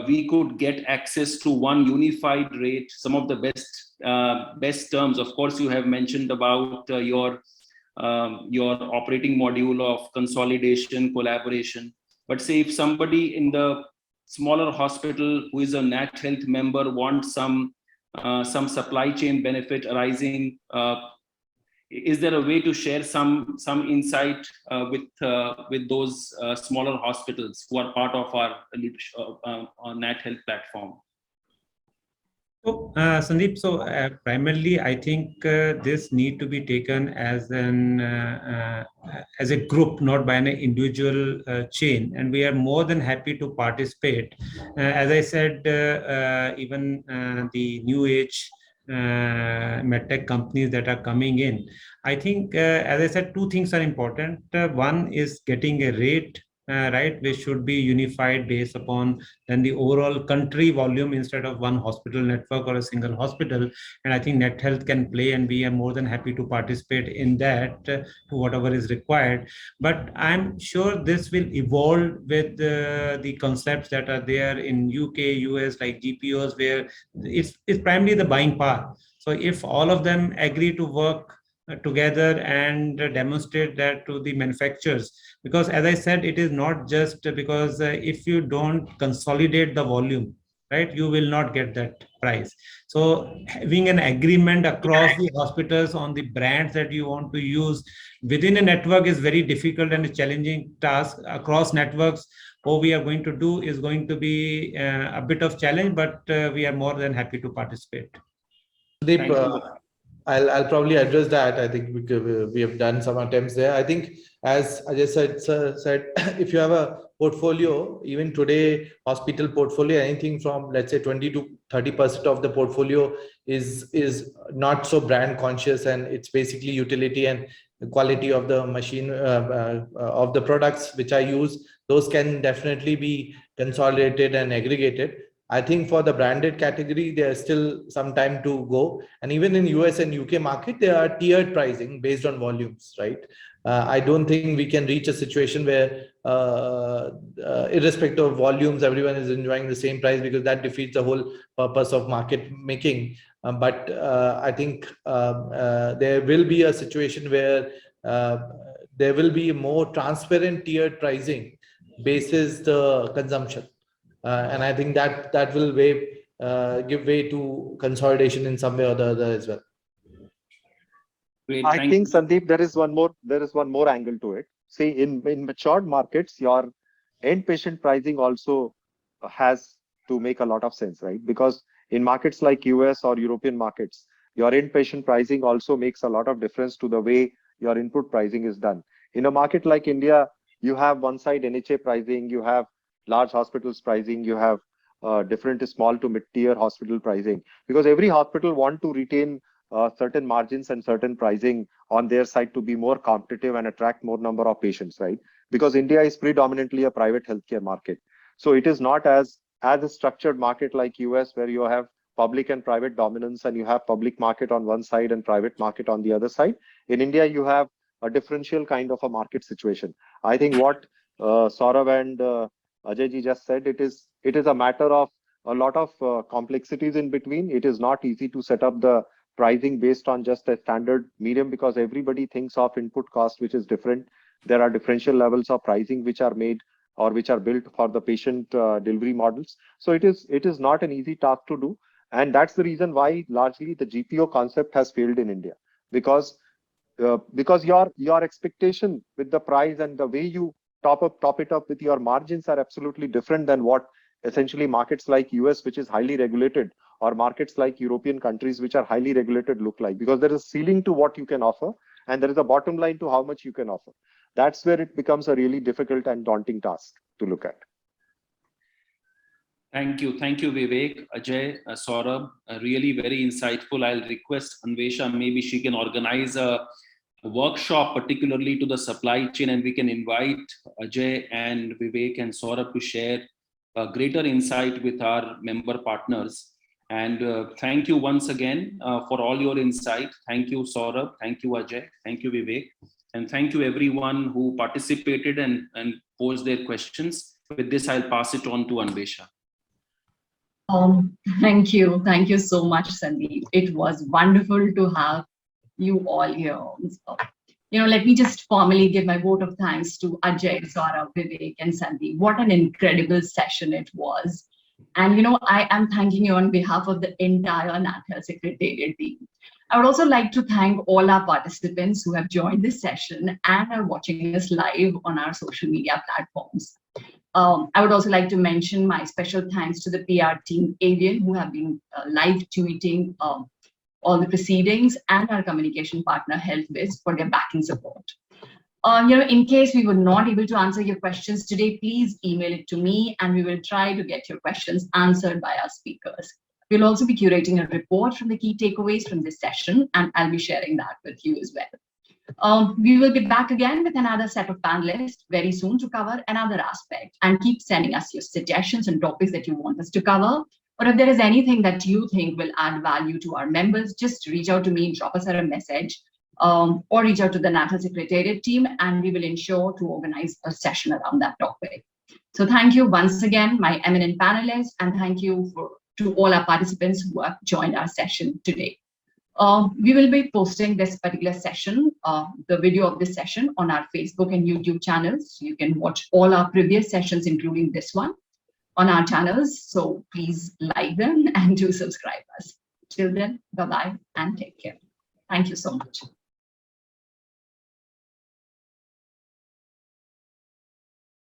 Speaker 2: we could get access to one unified rate, some of the best terms? Of course, you have mentioned about your operating module of consolidation, collaboration. But say if somebody in the smaller hospital who is a NATHEALTH member wants some supply chain benefit arising, is there a way to share some insight with those smaller hospitals who are part of our NATHEALTH platform?
Speaker 3: So, Sandeep, primarily, I think this need to be taken as a group, not by an individual chain, and we are more than happy to participate. As I said, even the new age medtech companies that are coming in. I think, as I said, two things are important. One is getting a rate right, which should be unified based upon then the overall country volume instead of one hospital network or a single hospital. And I think NetHealth can play, and we are more than happy to participate in that to whatever is required. But I'm sure this will evolve with the concepts that are there in UK, US, like GPOs, where it's primarily the buying power. So if all of them agree to work together and demonstrate that to the manufacturers, because as I said, it is not just because if you don't consolidate the volume, right, you will not get that price. So having an agreement across the hospitals on the brands that you want to use within a network is very difficult and a challenging task. Across networks, what we are going to do is going to be a bit of challenge, but we are more than happy to participate.
Speaker 5: Deep, I'll probably address that. I think we have done some attempts there. I think, as Ajay said, if you have a portfolio, even today, hospital portfolio, anything from, let's say, 20 to 30% of the portfolio is not so brand conscious, and it's basically utility and the quality of the machine of the products which I use. Those can definitely be consolidated and aggregated. I think for the branded category, there's still some time to go. And even in US and UK market, there are tiered pricing based on volumes, right? I don't think we can reach a situation where, irrespective of volumes, everyone is enjoying the same price, because that defeats the whole purpose of market making. But I think there will be a situation where there will be more transparent tiered pricing basis the consumption. And I think that will give way to consolidation in some way or the other as well.
Speaker 2: Great,
Speaker 4: I think, Sandeep, there is one more angle to it. See, in matured markets, your end patient pricing also has to make a lot of sense, right? Because in markets like US or European markets, your end patient pricing also makes a lot of difference to the way your input pricing is done. In a market like India, you have one side NHA pricing, you have large hospitals pricing, you have different small to mid-tier hospital pricing, because every hospital want to retain certain margins and certain pricing on their side to be more competitive and attract more number of patients, right? Because India is predominantly a private healthcare market. So it is not as a structured market like US, where you have public and private dominance, and you have public market on one side and private market on the other side. In India, you have a differential kind of a market situation. I think what Saurav and Ajay ji just said, it is a matter of a lot of complexities in between. It is not easy to set up the pricing based on just a standard medium, because everybody thinks of input cost, which is different. There are differential levels of pricing which are made or which are built for the patient delivery models. So it is not an easy task to do. And that's the reason why largely the GPO concept has failed in India, because your expectation with the price and the way you top it up with your margins are absolutely different than what essentially markets like US, which is highly regulated, or markets like European countries, which are highly regulated, look like, because there is a ceiling to what you can offer, and there is a bottom line to how much you can offer. That's where it becomes a really difficult and daunting task to look at.
Speaker 2: Thank you, Vivek, Ajay, Saurabh. Really very insightful. I'll request Anvesha, maybe she can organize a workshop particularly to the supply chain, and we can invite Ajay and Vivek and Saurabh to share greater insight with our member partners. And thank you once again for all your insight. Thank you, Saurabh. Thank you, Ajay. Thank you, Vivek. And thank you everyone who participated and posed their questions. With this, I'll pass it on to Anvesha.
Speaker 1: Thank you. Thank you so much, Sandeep. It was wonderful to have you all here. Let me just formally give my vote of thanks to Ajay, Saurabh, Vivek, and Sandeep. What an incredible session it was. And, I am thanking you on behalf of the entire NATHEALTH Secretariat team. I would also like to thank all our participants who have joined this session and are watching us live on our social media platforms. I would also like to mention my special thanks to the PR team, Avian, who have been live tweeting all the proceedings, and our communication partner, HealthBiz, for their backing support. In case we were not able to answer your questions today, please email it to me, and we will try to get your questions answered by our speakers. We'll also be curating a report from the key takeaways from this session, and I'll be sharing that with you as well. We will be back again with another set of panelists very soon to cover another aspect, and keep sending us your suggestions and topics that you want us to cover. Or if there is anything that you think will add value to our members, just reach out to me, drop us a message, or reach out to the NATHEALTH Secretariat team, and we will ensure to organize a session around that topic. So thank you once again, my eminent panelists, and thank you to all our participants who have joined our session today. We will be posting this particular session, the video of this session, on our Facebook and YouTube channels. You can watch all our previous sessions, including this one, on our channels. So please like them and do subscribe us. Till then, bye-bye and take care. Thank you so much.